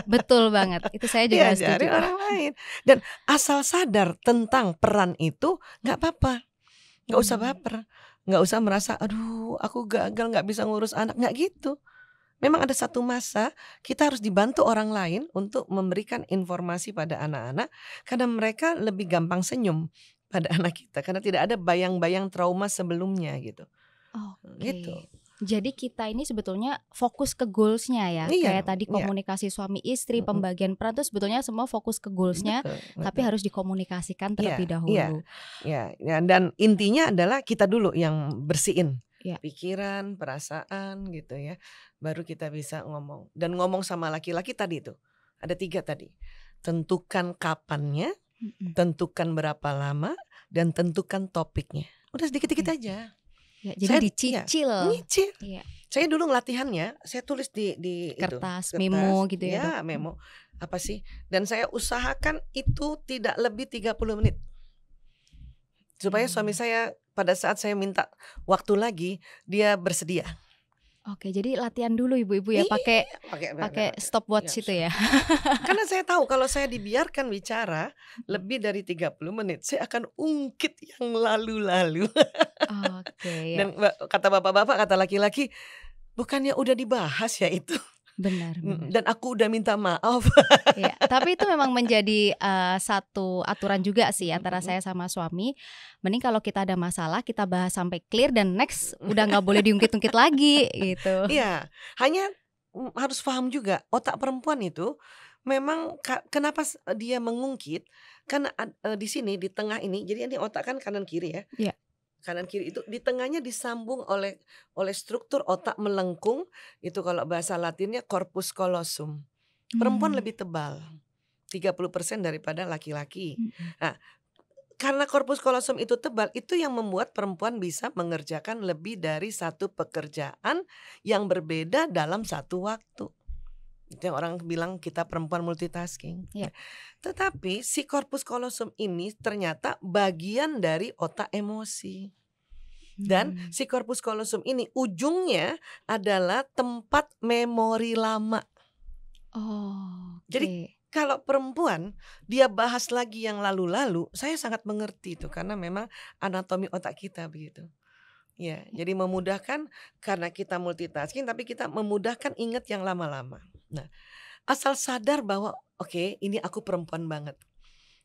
Betul banget, itu saya juga setuju. Diajarin orang lain. Dan asal sadar tentang peran itu nggak apa-apa, nggak usah baper, nggak usah merasa aduh aku gagal nggak bisa ngurus anak, nggak gitu. Memang ada satu masa kita harus dibantu orang lain untuk memberikan informasi pada anak-anak, karena mereka lebih gampang senyum pada anak kita karena tidak ada bayang-bayang trauma sebelumnya gitu. Gitu. Jadi kita ini sebetulnya fokus ke goalsnya ya, kayak tadi komunikasi suami istri, pembagian peran itu sebetulnya semua fokus ke goalsnya, tapi harus dikomunikasikan terlebih dahulu. Dan intinya adalah kita dulu yang bersihin. Pikiran, perasaan gitu ya, baru kita bisa ngomong. Dan ngomong sama laki-laki tadi itu ada 3 tadi. Tentukan kapannya, tentukan berapa lama, dan tentukan topiknya. Udah sedikit-sedikit aja. Jadi dicicil. Nyicil. Saya dulu ngelatihannya, saya tulis di kertas, memo gitu ya. Memo. Apa sih? Dan saya usahakan itu tidak lebih 30 menit. Supaya suami saya pada saat saya minta waktu lagi, dia bersedia. Oke, jadi latihan dulu ibu-ibu ya, pakai stopwatch itu ya. Karena saya tahu kalau saya dibiarkan bicara lebih dari 30 menit, saya akan ungkit yang lalu-lalu. Dan kata bapak-bapak, kata laki-laki, bukannya udah dibahas ya itu. Benar. Dan aku udah minta maaf. Tapi itu memang menjadi satu aturan juga sih antara saya sama suami. Mending kalau kita ada masalah kita bahas sampai clear, dan next udah nggak boleh diungkit-ungkit lagi gitu. Iya, hanya harus paham juga otak perempuan itu memang kenapa dia mengungkit, karena di sini di tengah ini, jadi ini otak kan kanan kiri ya. Kanan kiri itu di tengahnya disambung oleh struktur otak melengkung, itu kalau bahasa Latinnya corpus callosum. Perempuan lebih tebal 30% daripada laki-laki. Nah, karena corpus callosum itu tebal, itu yang membuat perempuan bisa mengerjakan lebih dari satu pekerjaan yang berbeda dalam satu waktu. Itu yang orang bilang kita perempuan multitasking. Tetapi si corpus callosum ini ternyata bagian dari otak emosi. Dan si corpus callosum ini ujungnya adalah tempat memori lama. Jadi kalau perempuan dia bahas lagi yang lalu-lalu, saya sangat mengerti itu, karena memang anatomi otak kita begitu. Jadi memudahkan karena kita multitasking, tapi kita memudahkan ingat yang lama-lama. Nah, asal sadar bahwa oke, ini aku perempuan banget.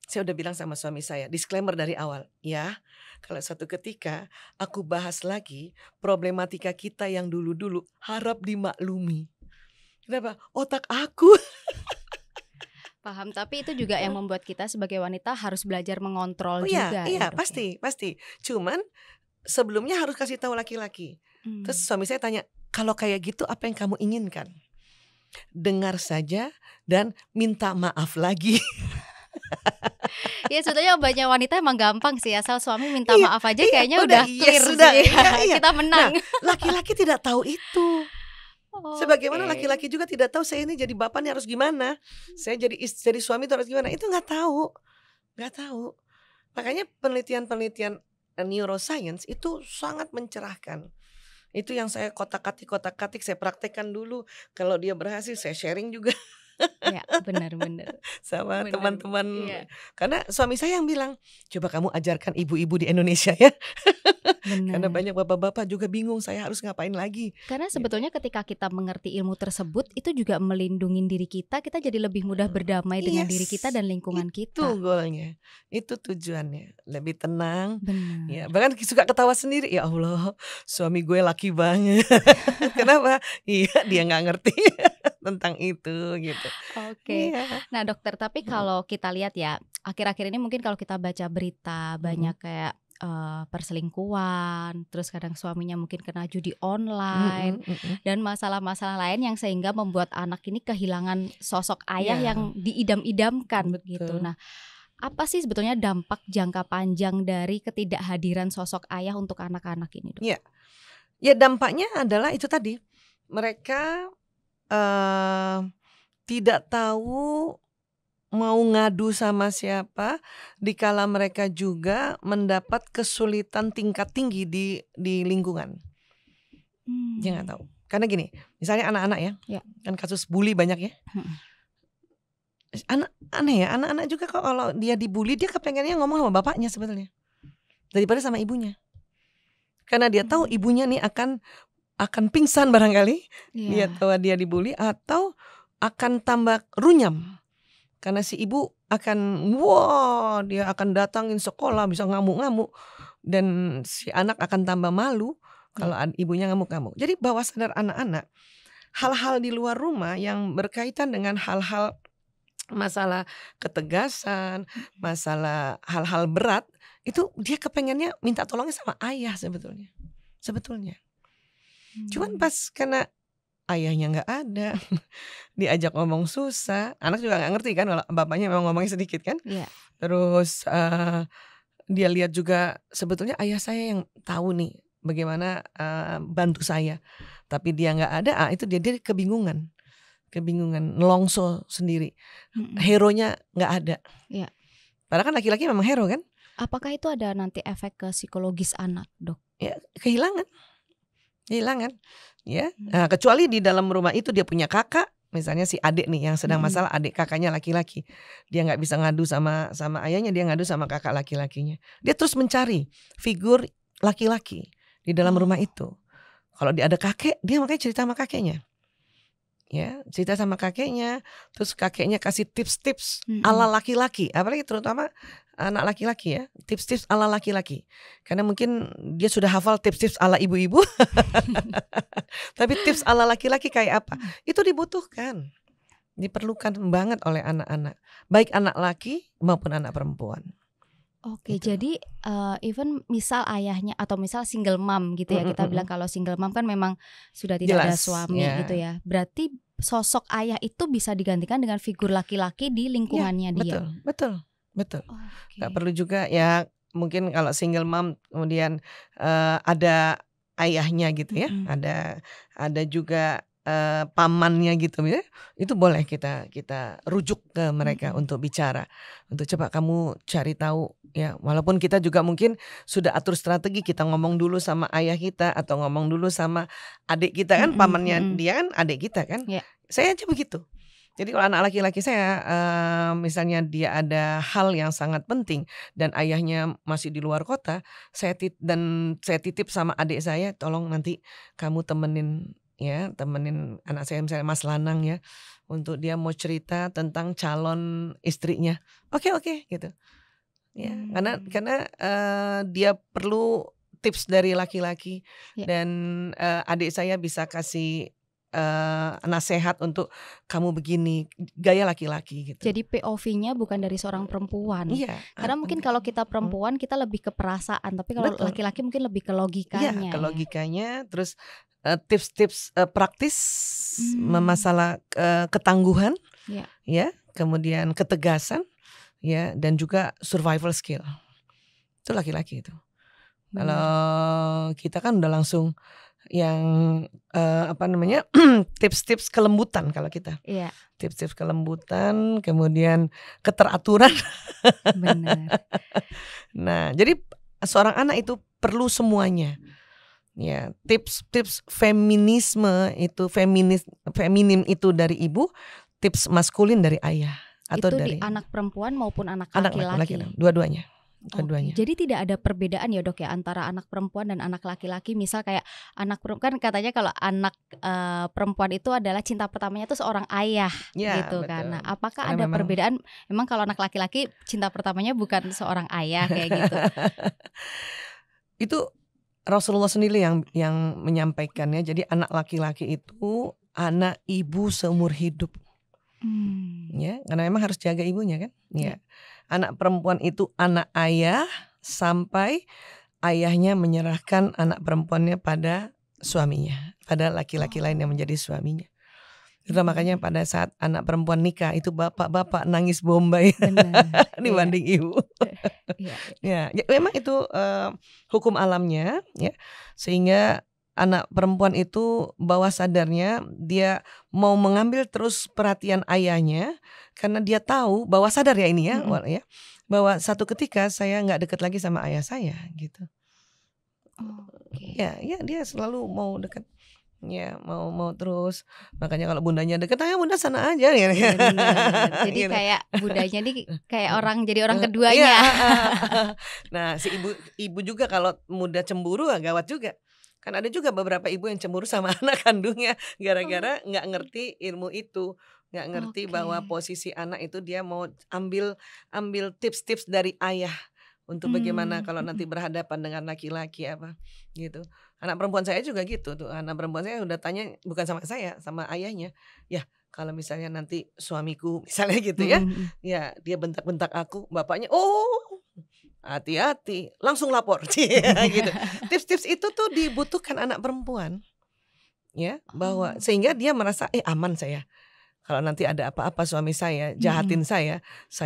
Saya udah bilang sama suami saya, disclaimer dari awal, ya, kalau suatu ketika aku bahas lagi problematika kita yang dulu-dulu, harap dimaklumi. Kenapa? Otak aku. Paham, tapi itu juga yang membuat kita sebagai wanita harus belajar mengontrol Oh juga iya, ya, Dok, ya? pasti. Cuman sebelumnya harus kasih tahu laki-laki. Terus suami saya tanya, kalau kayak gitu apa yang kamu inginkan? Dengar saja dan minta maaf lagi. Ya sebetulnya banyak wanita emang gampang sih, asal suami minta Iya, maaf aja kayaknya udah yes, clear sudah, sih. iya. Kita menang. Nah, laki-laki tidak tahu itu. Sebagaimana Oke. laki-laki juga tidak tahu saya ini jadi bapak nih harus gimana. Saya jadi suami itu harus gimana. Itu nggak tahu. Makanya penelitian-penelitian neuroscience itu sangat mencerahkan. Itu yang saya kotak-katik, saya praktekkan dulu. Kalau dia berhasil saya sharing juga Ya, benar-benar. sama Benar, teman-teman. iya. Karena suami saya yang bilang, coba kamu ajarkan ibu-ibu di Indonesia ya. Karena Benar. banyak bapak-bapak juga bingung saya harus ngapain lagi. Karena sebetulnya ketika kita mengerti ilmu tersebut, itu juga melindungi diri kita jadi lebih mudah berdamai dengan diri kita dan lingkungan Itu kita. goalnya, itu tujuannya, lebih tenang. Benar. Ya, bahkan suka ketawa sendiri, ya Allah, suami gue laki banget. Kenapa? Iya, dia nggak ngerti tentang itu gitu. Oke. Iya. Nah, dokter, tapi kalau kita lihat ya, akhir-akhir ini mungkin kalau kita baca berita banyak kayak perselingkuhan, terus kadang suaminya mungkin kena judi online dan masalah-masalah lain yang sehingga membuat anak ini kehilangan sosok ayah Iya. yang diidam-idamkan Betul. gitu. Nah, apa sih sebetulnya dampak jangka panjang dari ketidakhadiran sosok ayah untuk anak-anak ini, Dok? Iya. Ya dampaknya adalah itu tadi, mereka tidak tahu mau ngadu sama siapa, dikala mereka juga mendapat kesulitan tingkat tinggi di lingkungan. Dia nggak tahu. Karena gini, misalnya anak-anak ya, kan kasus bully banyak ya. Aneh ya, anak-anak juga kalau dia dibully dia kepengennya ngomong sama bapaknya sebetulnya daripada sama ibunya. Karena dia tahu ibunya nih akan pingsan barangkali, dia tahu dia dibully atau akan tambah runyam. Karena si ibu akan dia akan datangin sekolah bisa ngamuk-ngamuk dan si anak akan tambah malu kalau ibunya ngamuk-ngamuk. Jadi bawah sadar anak-anak hal-hal di luar rumah yang berkaitan dengan hal-hal masalah ketegasan, masalah hal-hal berat itu dia kepengennya minta tolongnya sama ayah sebetulnya. Cuman pas karena ayahnya nggak ada, diajak ngomong susah, anak juga nggak ngerti kan kalau bapaknya memang ngomongnya sedikit kan. Terus dia lihat juga sebetulnya ayah saya yang tahu nih bagaimana bantu saya, tapi dia nggak ada, itu dia kebingungan, nelongso sendiri, hero-nya nggak ada. Padahal kan laki-laki memang hero kan. Apakah itu ada nanti efek ke psikologis anak, Dok? Ya kehilangan ya. Nah, kecuali di dalam rumah itu dia punya kakak, misalnya si adik nih yang sedang masalah, adik kakaknya laki-laki, dia nggak bisa ngadu sama ayahnya, dia ngadu sama kakak laki-lakinya. Dia terus mencari figur laki-laki di dalam rumah itu. Kalau dia ada kakek, dia makanya cerita sama kakeknya. Ya, cerita sama kakeknya, terus kakeknya kasih tips-tips ala laki-laki, apalagi terutama anak laki-laki ya, tips-tips ala laki-laki. Karena mungkin dia sudah hafal tips-tips ala ibu-ibu, tapi tips ala laki-laki kayak apa? Itu dibutuhkan, diperlukan banget oleh anak-anak, baik anak laki maupun anak perempuan. Oke, jadi even misal ayahnya atau misal single mom gitu ya, kita bilang kalau single mom kan memang sudah tidak ada suami gitu ya. Berarti sosok ayah itu bisa digantikan dengan figur laki-laki di lingkungannya dia. Betul. Gak perlu juga ya, mungkin kalau single mom kemudian ada ayahnya gitu ya, ada juga pamannya gitu ya, itu boleh kita rujuk ke mereka untuk bicara, untuk coba kamu cari tahu ya, walaupun kita juga mungkin sudah atur strategi, kita ngomong dulu sama ayah kita atau ngomong dulu sama adik kita kan, pamannya dia kan adik kita kan. Saya aja begitu. Jadi kalau anak laki-laki saya misalnya dia ada hal yang sangat penting dan ayahnya masih di luar kota, saya titip sama adik saya, tolong nanti kamu temenin ya, temenin anak saya misalnya Mas Lanang ya, untuk dia mau cerita tentang calon istrinya. Oke gitu. Ya, karena dia perlu tips dari laki-laki dan adik saya bisa kasih nasihat untuk kamu begini, gaya laki-laki gitu. Jadi POV-nya bukan dari seorang perempuan. Iya. Karena mungkin kalau kita perempuan kita lebih ke perasaan, tapi kalau laki-laki mungkin lebih ke logikanya. Iya, ke logikanya, terus tips-tips praktis masalah ketangguhan, ya, kemudian ketegasan, ya, dan juga survival skill. Itu laki-laki itu. Kalau kita kan udah langsung yang tips-tips kelembutan kalau kita. Iya. Tips-tips kelembutan, kemudian keteraturan. Benar. Nah, jadi seorang anak itu perlu semuanya. Ya, tips-tips feminisme itu feminim itu dari ibu, tips maskulin dari ayah atau itu dari di anak perempuan maupun anak laki-laki. Dua-duanya. Jadi tidak ada perbedaan ya dok ya antara anak perempuan dan anak laki-laki. Misal kayak anak perempuan, kan katanya kalau anak perempuan itu adalah cinta pertamanya itu seorang ayah gitu betul. Kan. Nah, apakah ada perbedaan? Memang kalau anak laki-laki cinta pertamanya bukan seorang ayah kayak gitu. Itu Rasulullah sendiri yang menyampaikannya. Jadi anak laki-laki itu anak ibu seumur hidup. Ya, karena memang harus jaga ibunya kan. Ya. Anak perempuan itu anak ayah sampai ayahnya menyerahkan anak perempuannya pada suaminya, pada laki-laki lain yang menjadi suaminya. Itu makanya pada saat anak perempuan nikah itu bapak-bapak nangis bombay dibanding ibu. Ya, memang itu hukum alamnya ya. Sehingga anak perempuan itu bawah sadarnya dia mau mengambil terus perhatian ayahnya karena dia tahu, bawah sadar ya ini ya, bahwa satu ketika saya nggak dekat lagi sama ayah saya gitu. Ya dia selalu mau dekat. Ya mau terus, makanya kalau bundanya deket, bunda sana aja ya. Jadi gitu. Kayak bundanya nih kayak jadi orang keduanya. Nah si ibu juga kalau muda cemburu gawat juga. Kan ada juga beberapa ibu yang cemburu sama anak kandungnya gara-gara nggak ngerti ilmu itu, nggak ngerti bahwa posisi anak itu dia mau ambil tips-tips dari ayah untuk bagaimana kalau nanti berhadapan dengan laki-laki apa gitu. Anak perempuan saya juga gitu tuh. Anak perempuan saya udah tanya bukan sama saya, sama ayahnya. Ya kalau misalnya nanti suamiku misalnya gitu ya, ya dia bentak-bentak aku, bapaknya hati-hati, langsung lapor gitu. Tips-tips itu tuh dibutuhkan anak perempuan. Ya, bahwa sehingga dia merasa aman saya. Kalau nanti ada apa-apa suami saya jahatin saya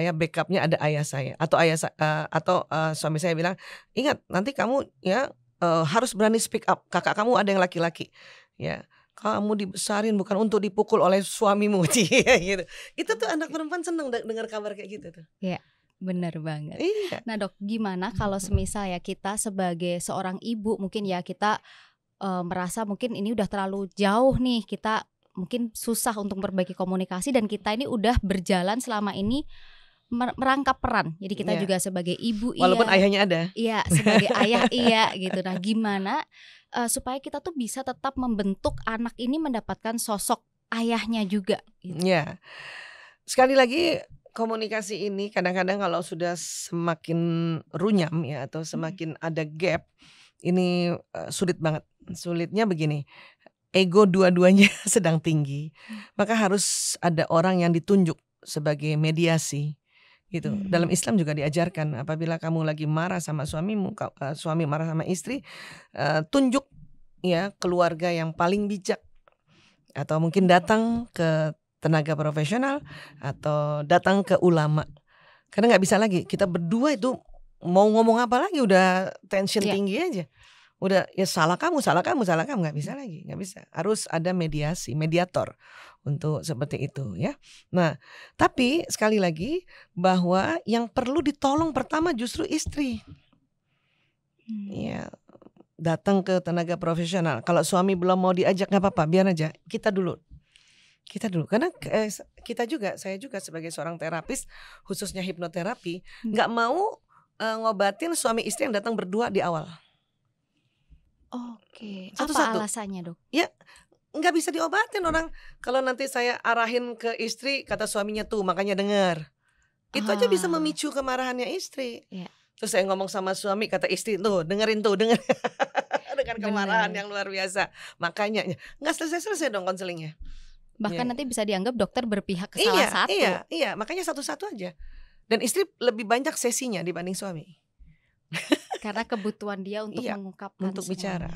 backupnya ada ayah saya atau suami saya bilang, ingat nanti kamu ya harus berani speak up. Kakak kamu ada yang laki-laki. Ya, kamu dibesarin bukan untuk dipukul oleh suamimu gitu. Itu tuh anak perempuan seneng dengar kabar kayak gitu tuh. Iya. Benar banget. Iya. Nah dok, gimana kalau semisal ya kita sebagai seorang ibu mungkin ya kita merasa mungkin ini udah terlalu jauh nih, kita mungkin susah untuk memperbaiki komunikasi dan kita ini udah berjalan selama ini merangkap peran. Jadi kita juga sebagai ibu walaupun ayahnya ada. Iya, sebagai ayah iya gitu. Nah gimana supaya kita tuh bisa tetap membentuk anak ini mendapatkan sosok ayahnya juga gitu. Ya. Sekali lagi komunikasi ini kadang-kadang kalau sudah semakin runyam ya atau semakin ada gap ini sulit banget. Sulitnya begini, ego dua-duanya sedang tinggi, maka harus ada orang yang ditunjuk sebagai mediasi gitu. Dalam Islam juga diajarkan apabila kamu lagi marah sama suamimu, suami marah sama istri, tunjuk ya keluarga yang paling bijak atau mungkin datang ke tenaga profesional atau datang ke ulama. Karena nggak bisa lagi kita berdua itu mau ngomong apa lagi udah tension tinggi aja. Udah ya salah kamu nggak bisa lagi, nggak bisa. Harus ada mediasi, mediator untuk seperti itu ya. Nah, tapi sekali lagi bahwa yang perlu ditolong pertama justru istri. Ya, datang ke tenaga profesional. Kalau suami belum mau diajak nggak apa-apa, biar aja. Kita dulu karena saya juga sebagai seorang terapis khususnya hipnoterapi nggak mau ngobatin suami istri yang datang berdua di awal. Oke. Satu-satu. Apa alasannya dok? Ya nggak bisa diobatin orang. Kalau nanti saya arahin ke istri, kata suaminya tuh makanya dengar. Itu aja bisa memicu kemarahannya istri. Iya. Terus saya ngomong sama suami, kata istri tuh dengerin tuh, denger. Dengan kemarahan yang luar biasa. Makanya nggak selesai-selesai dong konselingnya. Bahkan nanti bisa dianggap dokter berpihak ke salah satu. Iya, makanya satu-satu aja. Dan istri lebih banyak sesinya dibanding suami. Karena kebutuhan dia untuk mengungkapkan untuk bicara.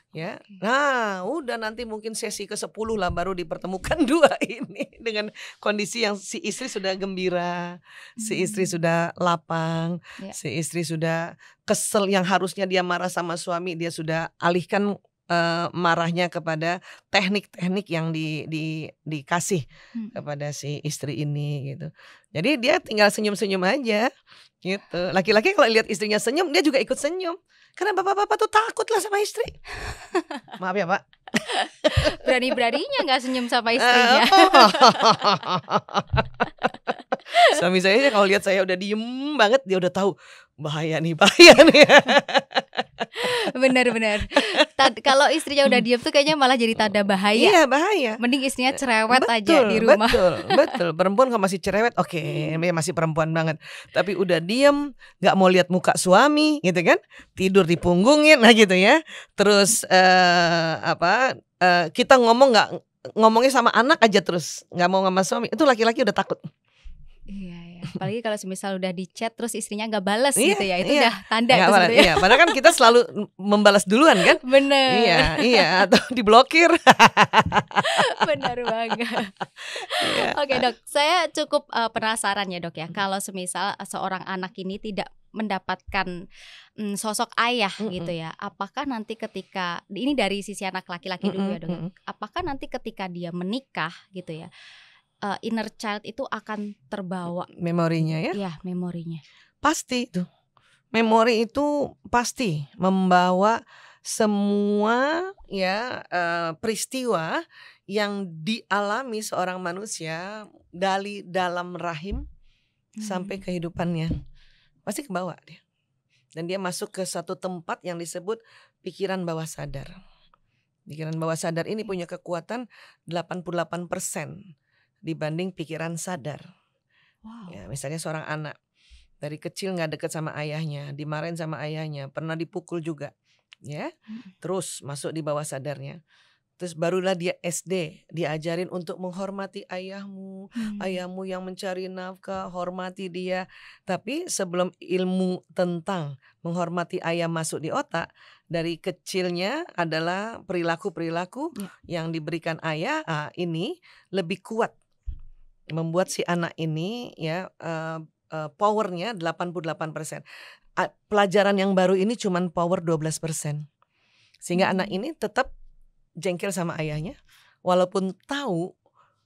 Ya. Okay. Nah, udah nanti mungkin sesi ke-10 lah baru dipertemukan dua ini dengan kondisi yang si istri sudah gembira, si istri sudah lapang, si istri sudah kesel, yang harusnya dia marah sama suami dia sudah alihkan marahnya kepada teknik-teknik yang dikasih kepada si istri ini gitu. Jadi dia tinggal senyum-senyum aja gitu. Laki-laki kalau lihat istrinya senyum dia juga ikut senyum. Karena bapak-bapak tuh takut lah sama istri. Maaf ya Pak. Berani-beraninya gak senyum sama istrinya. Suami saya kalau lihat saya udah diem banget, dia udah tahu bahaya nih. Benar-benar. Kalau istrinya udah diem tuh kayaknya malah jadi tanda bahaya. Iya, bahaya. Mending istrinya cerewet aja di rumah. Betul. Perempuan kalau masih cerewet, oke, masih perempuan banget. Tapi udah diem, nggak mau lihat muka suami, gitu kan? Tidur dipunggungin, nah gitu ya. Terus kita ngomongnya sama anak aja terus, nggak mau sama suami. Itu laki-laki udah takut. Iya. Apalagi kalau misal udah di chat terus istrinya gak balas gitu ya, itu udah tanda itu sebenarnya. Iya, padahal kan kita selalu membalas duluan kan. Bener. Iya, atau diblokir. Benar banget. Oke Dok, saya cukup penasaran ya Dok ya, kalau semisal seorang anak ini tidak mendapatkan sosok ayah gitu ya, apakah nanti ketika, ini dari sisi anak laki-laki dulu ya Dok, apakah nanti ketika dia menikah gitu ya, inner child itu akan terbawa memorinya ya? Iya, memorinya. Pasti itu. Memori itu pasti membawa semua peristiwa yang dialami seorang manusia dari dalam rahim sampai kehidupannya. Pasti kebawa dia. Dan dia masuk ke satu tempat yang disebut pikiran bawah sadar. Pikiran bawah sadar ini punya kekuatan 88% dibanding pikiran sadar. Wow. Ya, misalnya seorang anak dari kecil nggak deket sama ayahnya, dimarahin sama ayahnya, pernah dipukul juga, ya, terus masuk di bawah sadarnya. Terus barulah dia SD, diajarin untuk menghormati ayahmu, ayahmu yang mencari nafkah, hormati dia. Tapi sebelum ilmu tentang menghormati ayah masuk di otak, dari kecilnya adalah perilaku-perilaku yang diberikan ayah, ini lebih kuat. Membuat si anak ini powernya 88%. Pelajaran yang baru ini cuman power 12%. Sehingga anak ini tetap jengkel sama ayahnya, walaupun tahu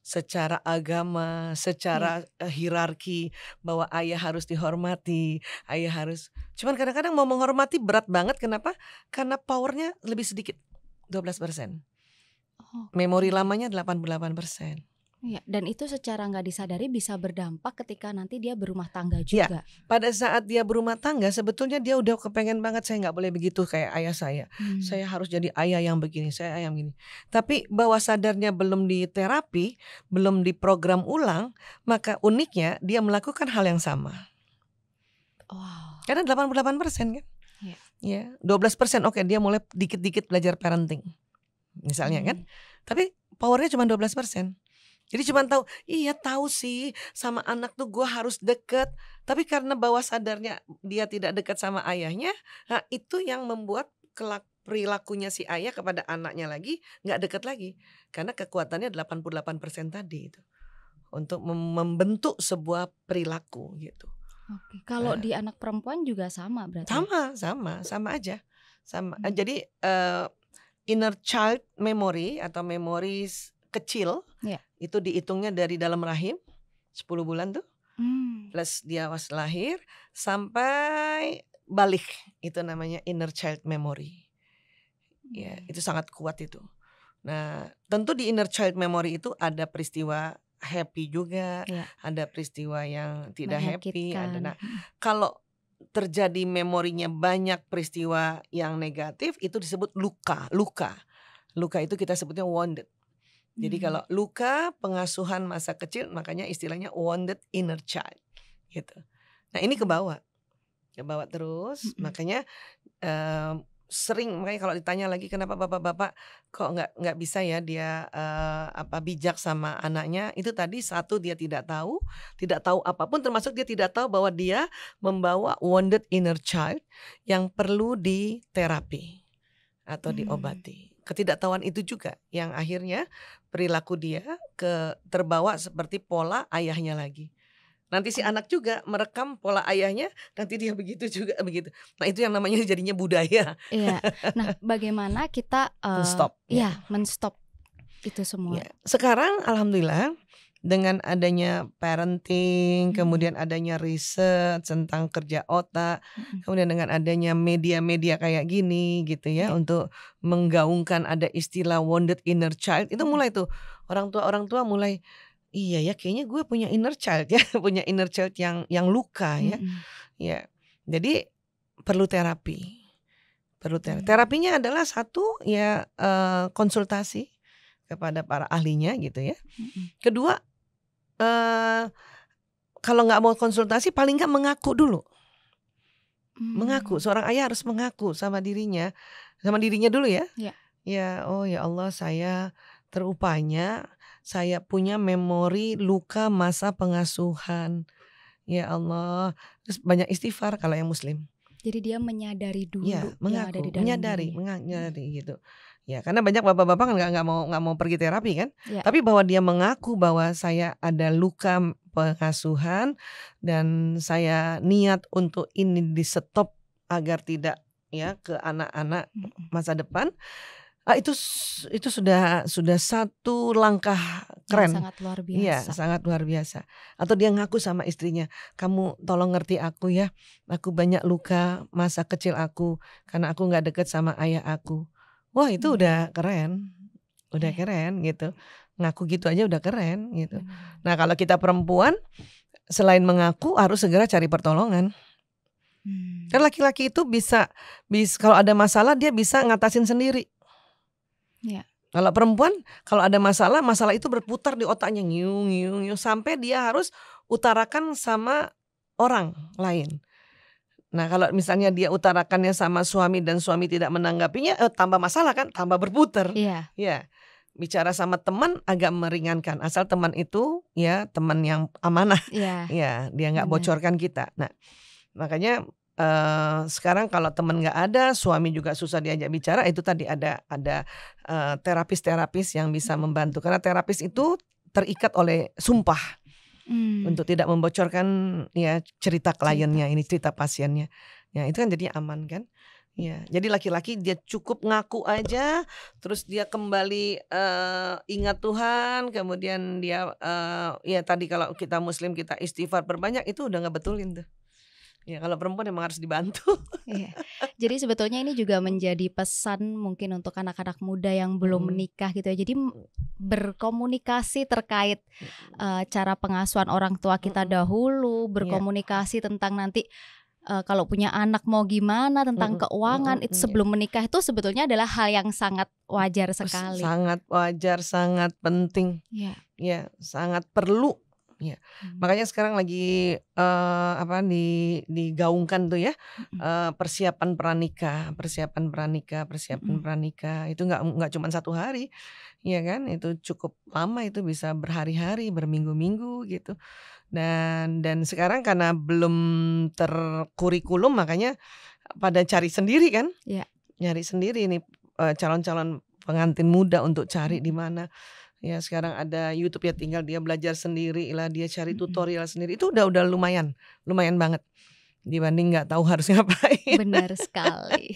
secara agama, secara hierarki bahwa ayah harus dihormati, ayah harus. Cuman kadang-kadang mau menghormati berat banget. Kenapa? Karena powernya lebih sedikit, 12%. Memori lamanya 88%. Ya, dan itu secara nggak disadari bisa berdampak ketika nanti dia berumah tangga juga. Ya, pada saat dia berumah tangga sebetulnya dia udah kepengen banget, saya nggak boleh begitu kayak ayah saya. Saya harus jadi ayah yang begini, saya ayah yang begini. Tapi bawah sadarnya belum diterapi, belum diprogram ulang, maka uniknya dia melakukan hal yang sama. Wow. Karena 88% kan? Ya, 12% oke, dia mulai dikit-dikit belajar parenting. Misalnya kan? Tapi powernya cuma 12%. Jadi cuma tahu sih sama anak tuh gue harus deket. Tapi karena bawah sadarnya dia tidak dekat sama ayahnya, nah itu yang membuat perilakunya si ayah kepada anaknya lagi gak dekat lagi. Karena kekuatannya 88% tadi itu untuk membentuk sebuah perilaku gitu. Oke. Kalau di anak perempuan juga sama berarti? Sama aja. Jadi inner child memory atau memori kecil itu dihitungnya dari dalam rahim 10 bulan tuh plus dia was lahir sampai balik, itu namanya inner child memory. Ya, itu sangat kuat itu. Nah, tentu di inner child memory itu ada peristiwa happy juga, ada peristiwa yang tidak happy, ada. Nah, kalau terjadi memorinya banyak peristiwa yang negatif itu disebut luka. Luka itu kita sebutnya wounded. Jadi kalau luka pengasuhan masa kecil, makanya istilahnya wounded inner child gitu. Nah ini kebawa terus, makanya makanya kalau ditanya lagi kenapa bapak-bapak kok nggak bisa ya dia bijak sama anaknya, itu tadi satu, dia tidak tahu apapun, termasuk dia tidak tahu bahwa dia membawa wounded inner child yang perlu diterapi atau diobati. Ketidaktahuan itu juga yang akhirnya perilaku dia terbawa seperti pola ayahnya lagi. Nanti si anak juga merekam pola ayahnya, nanti dia begitu juga begitu. Nah itu yang namanya jadinya budaya. Iya. Nah bagaimana kita men-stop itu semua? Ya. Sekarang alhamdulillah dengan adanya parenting, kemudian adanya riset tentang kerja otak, kemudian dengan adanya media-media kayak gini gitu ya, untuk menggaungkan ada istilah wounded inner child, itu mulai tuh orang tua mulai, iya ya kayaknya gue punya inner child ya, punya inner child yang luka ya. Ya. Jadi perlu terapi. Terapinya adalah satu ya konsultasi kepada para ahlinya gitu ya. Kedua, kalau nggak mau konsultasi paling nggak mengaku dulu. Mengaku, seorang ayah harus mengaku sama dirinya dulu ya. Ya, oh ya Allah, saya terupanya saya punya memori luka masa pengasuhan. Ya Allah, terus banyak istighfar kalau yang muslim. Jadi dia menyadari dulu ya, yang ada di dalam menyadari gitu. Ya, karena banyak bapak-bapak kan nggak mau pergi terapi kan. Tapi bahwa dia mengaku bahwa saya ada luka pengasuhan dan saya niat untuk ini di stop agar tidak ya ke anak-anak masa depan. Itu sudah satu langkah keren. Sangat luar biasa. Iya, sangat luar biasa. Atau dia ngaku sama istrinya, kamu tolong ngerti aku ya, aku banyak luka masa kecil aku karena aku nggak deket sama ayah aku. Wah itu udah keren, keren gitu. Ngaku gitu aja udah keren gitu. Nah kalau kita perempuan, selain mengaku harus segera cari pertolongan. Karena laki-laki itu bisa kalau ada masalah dia bisa ngatasin sendiri. Kalau perempuan, kalau ada masalah itu berputar di otaknya ngiung sampai dia harus utarakan sama orang lain. Nah kalau misalnya dia utarakannya sama suami dan suami tidak menanggapinya, tambah masalah kan, tambah berputar. Ya, bicara sama teman agak meringankan, asal teman itu ya teman yang amanah. Ya, dia nggak bocorkan kita. Nah makanya sekarang kalau teman nggak ada, suami juga susah diajak bicara, itu tadi ada terapis yang bisa membantu, karena terapis itu terikat oleh sumpah. Untuk tidak membocorkan ya cerita kliennya, ini cerita pasiennya. Ya itu kan jadi aman kan. Ya, jadi laki-laki dia cukup ngaku aja, terus dia kembali ingat Tuhan, kemudian dia ya tadi kalau kita muslim kita istighfar berbanyak, itu udah ngebetulin tuh. Ya kalau perempuan memang harus dibantu. Jadi sebetulnya ini juga menjadi pesan mungkin untuk anak-anak muda yang belum menikah gitu ya. Jadi berkomunikasi terkait cara pengasuhan orang tua kita dahulu, berkomunikasi tentang nanti kalau punya anak mau gimana, tentang keuangan itu sebelum menikah, itu sebetulnya adalah hal yang sangat wajar sekali. Sangat wajar, sangat penting. Ya, sangat perlu. Ya. Makanya sekarang lagi digaungkan tuh ya, persiapan pranikah itu nggak cuma 1 hari, ya kan? Itu cukup lama, itu bisa berhari-hari, berminggu-minggu gitu. Dan sekarang karena belum terkurikulum, makanya pada cari sendiri kan? Nyari sendiri nih calon-calon pengantin muda untuk cari di mana. Ya sekarang ada YouTube ya, tinggal dia belajar sendiri lah, dia cari tutorial sendiri, itu udah lumayan banget dibanding nggak tahu harus ngapain. Benar sekali.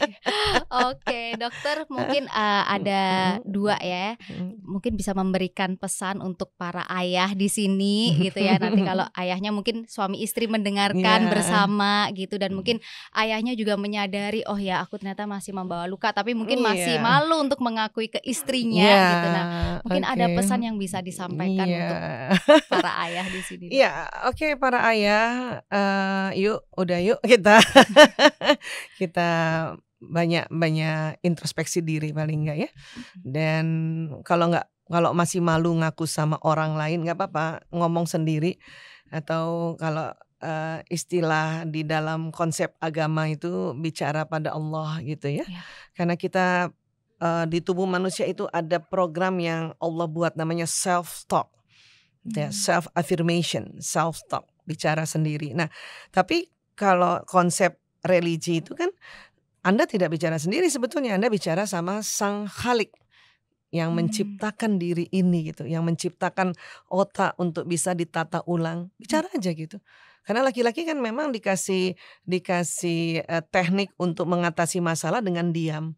Oke dokter, mungkin ada 2 ya, mungkin bisa memberikan pesan untuk para ayah di sini gitu ya. Nanti kalau ayahnya mungkin suami istri mendengarkan bersama gitu, dan mungkin ayahnya juga menyadari, oh ya aku ternyata masih membawa luka, tapi mungkin masih malu untuk mengakui ke istrinya gitu. Nah mungkin ada pesan yang bisa disampaikan untuk para ayah di sini. Iya, oke, para ayah, yuk kita banyak introspeksi diri paling enggak ya. Dan kalau masih malu ngaku sama orang lain nggak apa-apa, ngomong sendiri. Atau kalau istilah di dalam konsep agama itu bicara pada Allah gitu ya. Karena kita di tubuh manusia itu ada program yang Allah buat namanya self-talk, ya, self-affirmation, self-talk, bicara sendiri. Nah, tapi kalau konsep religi itu kan Anda tidak bicara sendiri sebetulnya, Anda bicara sama Sang Khalik yang menciptakan diri ini gitu, yang menciptakan otak untuk bisa ditata ulang. Bicara aja gitu. Karena laki-laki kan memang dikasih teknik untuk mengatasi masalah dengan diam,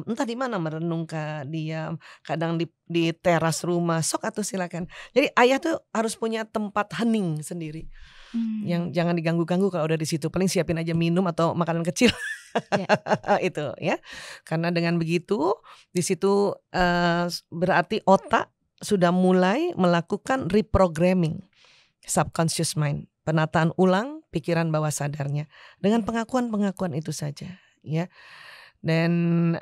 entah di mana merenung, diam, kadang di teras rumah, sok atau silakan. Jadi ayah tuh harus punya tempat hening sendiri. Yang jangan diganggu-ganggu kalau udah di situ, paling siapin aja minum atau makanan kecil. Itu ya. Karena dengan begitu di situ berarti otak sudah mulai melakukan reprogramming subconscious mind, penataan ulang pikiran bawah sadarnya dengan pengakuan itu saja ya. Dan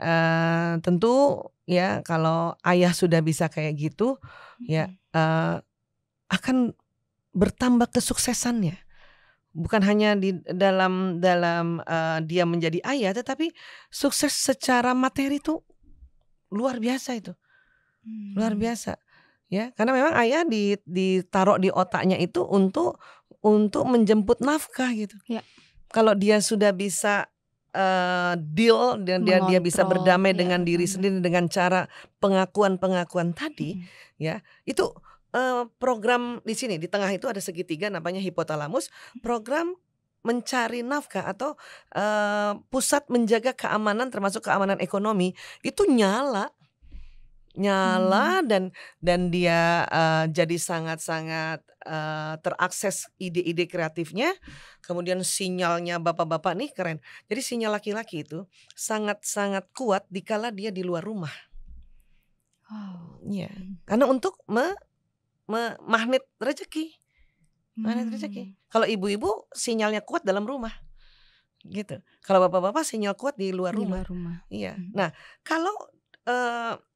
tentu ya kalau ayah sudah bisa kayak gitu ya akan bertambah kesuksesannya. Bukan hanya di dalam dia menjadi ayah, tetapi sukses secara materi itu luar biasa itu. Luar biasa. Ya, karena memang ayah ditaruh di otaknya itu untuk menjemput nafkah gitu. Ya. Kalau dia sudah bisa deal dan dia bisa berdamai dengan diri sendiri dengan cara pengakuan tadi, ya. Itu program di sini di tengah itu ada segitiga namanya hipotalamus, program mencari nafkah atau pusat menjaga keamanan termasuk keamanan ekonomi itu nyala dan dia jadi sangat-sangat terakses ide-ide kreatifnya. Kemudian sinyalnya bapak-bapak nih keren. Jadi sinyal laki-laki itu sangat-sangat kuat dikala dia di luar rumah. Ya, karena untuk magnet rezeki. Kalau ibu-ibu sinyalnya kuat dalam rumah, gitu. Kalau bapak-bapak sinyal kuat di luar rumah. Iya. Nah, kalau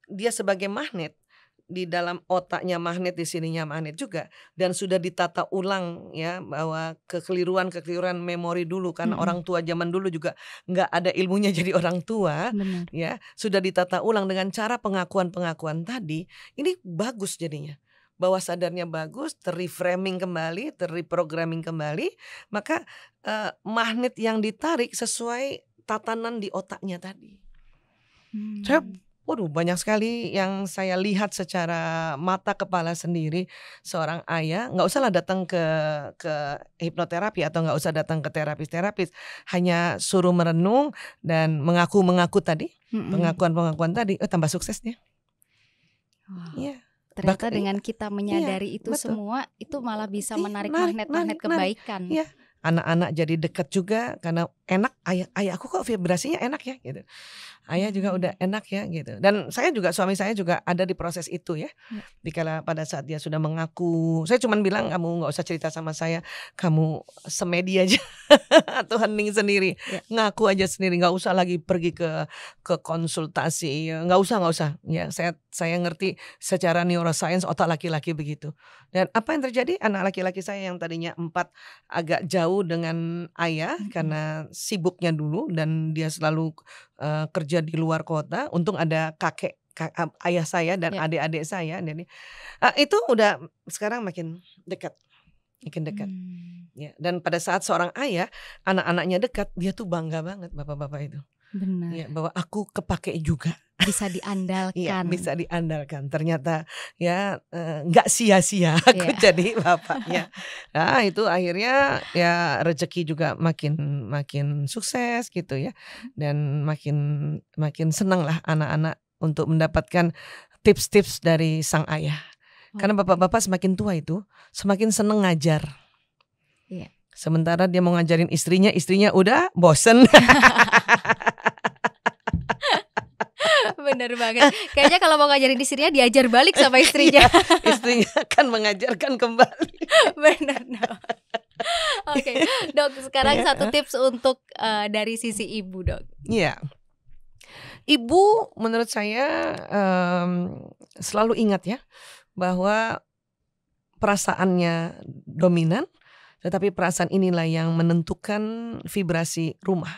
dia sebagai magnet di dalam otaknya magnet, di sininya magnet juga, dan sudah ditata ulang ya bahwa kekeliruan memori dulu karena orang tua zaman dulu juga nggak ada ilmunya jadi orang tua. Benar. Ya sudah ditata ulang dengan cara pengakuan tadi, ini bagus jadinya. Bawah sadarnya bagus, terreframing kembali, terreprogramming kembali, maka magnet yang ditarik sesuai tatanan di otaknya tadi. Banyak sekali yang saya lihat secara mata kepala sendiri. Seorang ayah nggak usah lah datang ke hipnoterapi atau nggak usah datang ke terapis, hanya suruh merenung dan mengaku tadi, pengakuan tadi, tambah suksesnya. Iya. Ternyata dengan kita menyadari itu betul. Semua itu malah bisa menarik magnet kebaikan. Iya. Anak-anak jadi dekat juga karena enak, ayah aku kok vibrasinya enak ya gitu. Ayah juga udah enak ya gitu. Dan saya juga, suami saya juga ada di proses itu ya. Dikala pada saat dia sudah mengaku, saya cuma bilang kamu nggak usah cerita sama saya, kamu semedi aja atau hening sendiri, ngaku aja sendiri, nggak usah lagi pergi ke konsultasi, nggak usah. Ya saya ngerti secara neuroscience otak laki-laki begitu. Dan apa yang terjadi? Anak laki-laki saya yang tadinya 4 agak jauh dengan ayah karena sibuknya dulu dan dia selalu kerja di luar kota. Untung ada kakek ayah saya dan adik-adik saya. Jadi itu udah sekarang makin dekat. Ya, dan pada saat seorang ayah anak-anaknya dekat, dia tuh bangga banget bapak-bapak itu. Benar. Ya, bahwa aku kepake juga. Bisa diandalkan. Iya, bisa diandalkan. Ternyata ya nggak sia-sia aku jadi bapaknya. Nah, itu akhirnya ya rezeki juga makin sukses gitu ya. Dan makin senang lah anak-anak untuk mendapatkan tips-tips dari sang ayah. Karena bapak-bapak semakin tua itu semakin seneng ngajar. Iya. Sementara dia mau ngajarin istrinya udah bosen. Bener banget. Kayaknya kalau mau ngajarin istrinya diajar balik sama istrinya. Istrinya akan mengajarkan kembali. Bener. Oke, Dok, sekarang satu tips untuk dari sisi ibu, Dok. Iya. Ibu menurut saya selalu ingat ya bahwa perasaannya dominan, tetapi perasaan inilah yang menentukan vibrasi rumah.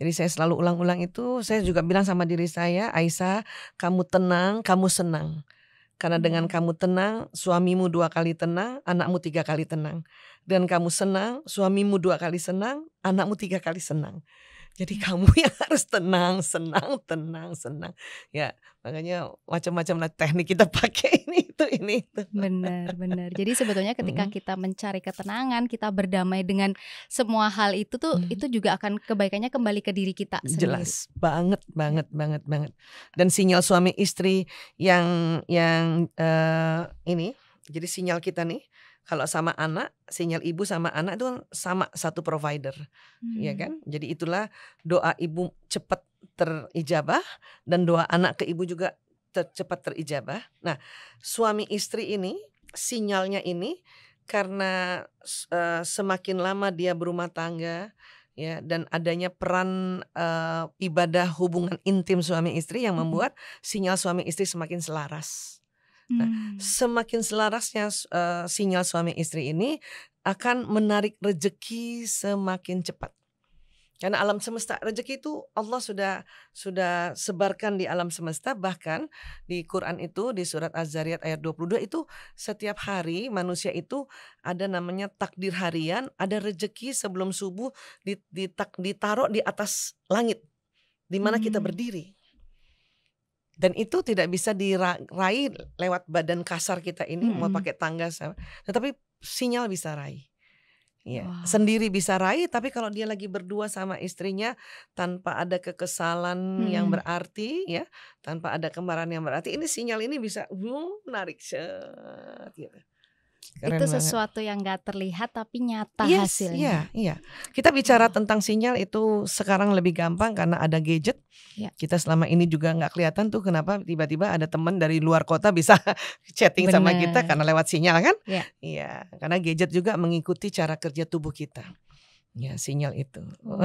Jadi saya selalu ulang-ulang itu, saya juga bilang sama diri saya, Aisyah, kamu tenang, kamu senang. Karena dengan kamu tenang, suamimu 2 kali tenang, anakmu 3 kali tenang. Dan kamu senang, suamimu 2 kali senang, anakmu 3 kali senang. Jadi kamu yang harus tenang, senang, tenang, senang. Ya, makanya macam-macam lah teknik kita pakai ini itu. Benar. Jadi sebetulnya ketika kita mencari ketenangan, kita berdamai dengan semua hal itu tuh, itu juga akan kebaikannya kembali ke diri kita sendiri. Jelas banget. Dan sinyal suami istri yang ini, jadi sinyal kita nih. Kalau sama anak, sinyal ibu sama anak itu sama satu provider, ya kan? Jadi itulah doa ibu cepat terijabah dan doa anak ke ibu juga cepat terijabah. Nah, suami istri ini sinyalnya ini karena semakin lama dia berumah tangga, ya, dan adanya peran ibadah hubungan intim suami istri yang membuat sinyal suami istri semakin selaras. Nah, semakin selarasnya sinyal suami istri ini akan menarik rezeki semakin cepat. Karena alam semesta, rezeki itu Allah sudah sebarkan di alam semesta. Bahkan di Quran itu, di surat Az-Zariyat ayat 22 itu, setiap hari manusia itu ada namanya takdir harian, ada rezeki sebelum subuh ditaruh di atas langit di mana kita berdiri. Dan itu tidak bisa diraih lewat badan kasar kita ini, mau pakai tangga, tetapi sinyal bisa raih. Ya, sendiri bisa raih, tapi kalau dia lagi berdua sama istrinya tanpa ada kekesalan yang berarti, ya, tanpa ada kemarahan yang berarti, ini sinyal ini bisa menarik gitu. Keren itu banget. Sesuatu yang gak terlihat tapi nyata hasilnya. Iya. Kita bicara tentang sinyal itu sekarang lebih gampang karena ada gadget. Kita selama ini juga gak kelihatan tuh kenapa tiba-tiba ada teman dari luar kota bisa chatting sama kita karena lewat sinyal kan? Iya, karena gadget juga mengikuti cara kerja tubuh kita. Ya, sinyal itu. Wow,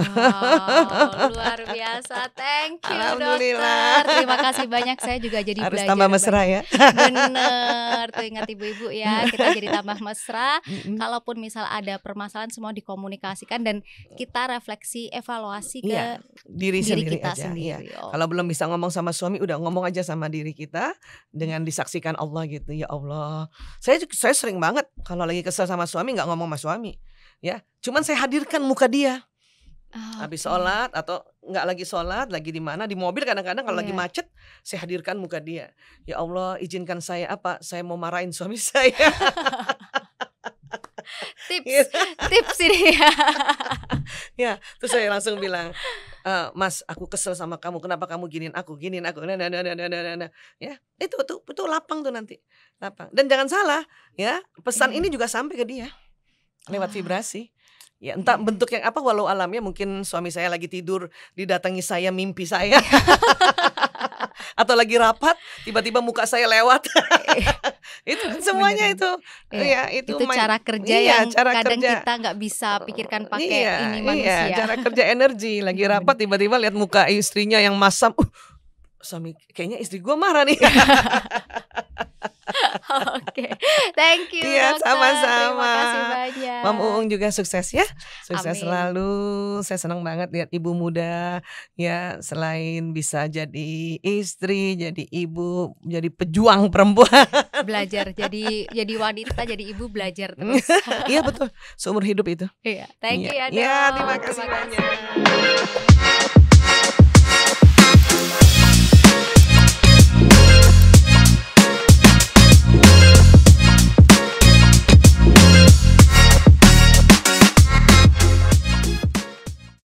luar biasa. Thank you, Alhamdulillah. Dokter. Terima kasih banyak. Saya juga jadi harus belajar. tambah mesra ya. Bener. Tuh ingat ibu-ibu ya, kita jadi tambah mesra. Kalaupun misal ada permasalahan, semua dikomunikasikan dan kita refleksi, evaluasi ke diri kita aja. Sendiri. Kalau belum bisa ngomong sama suami, udah ngomong aja sama diri kita dengan disaksikan Allah gitu. Ya Allah, saya sering banget kalau lagi kesel sama suami nggak ngomong sama suami. Ya, cuman saya hadirkan muka dia. Habis sholat atau nggak lagi sholat, lagi di mana, di mobil kadang-kadang kalau lagi macet, saya hadirkan muka dia. Ya Allah, izinkan saya apa? Saya mau marahin suami saya. Tips ini ya. Ya, terus saya langsung bilang, Mas, aku kesel sama kamu. Kenapa kamu giniin aku? Nah. Ya, itu lapang tuh nanti. Lapang. Dan jangan salah, ya, pesan ini juga sampai ke dia. Lewat vibrasi. Ya, entah bentuk yang apa, walau alamnya mungkin suami saya lagi tidur, didatangi saya mimpi saya. Atau lagi rapat, tiba-tiba muka saya lewat. Itu semuanya itu. Itu cara kerja yang kadang kita nggak bisa pikirkan pakai ini manusia. Cara kerja energi. Lagi rapat tiba-tiba lihat muka istrinya yang masam. Suami, kayaknya istri gue marah nih. Oke, thank you dokter. Sama-sama. Terima kasih banyak. Mam Uung juga sukses ya. Sukses Amin. selalu. Saya senang banget lihat ibu muda ya, selain bisa jadi istri, jadi ibu, jadi pejuang perempuan. Belajar jadi wanita, jadi ibu, belajar terus. Iya betul. Seumur hidup itu. Iya. Thank you ya, Dok. Terima kasih banyak.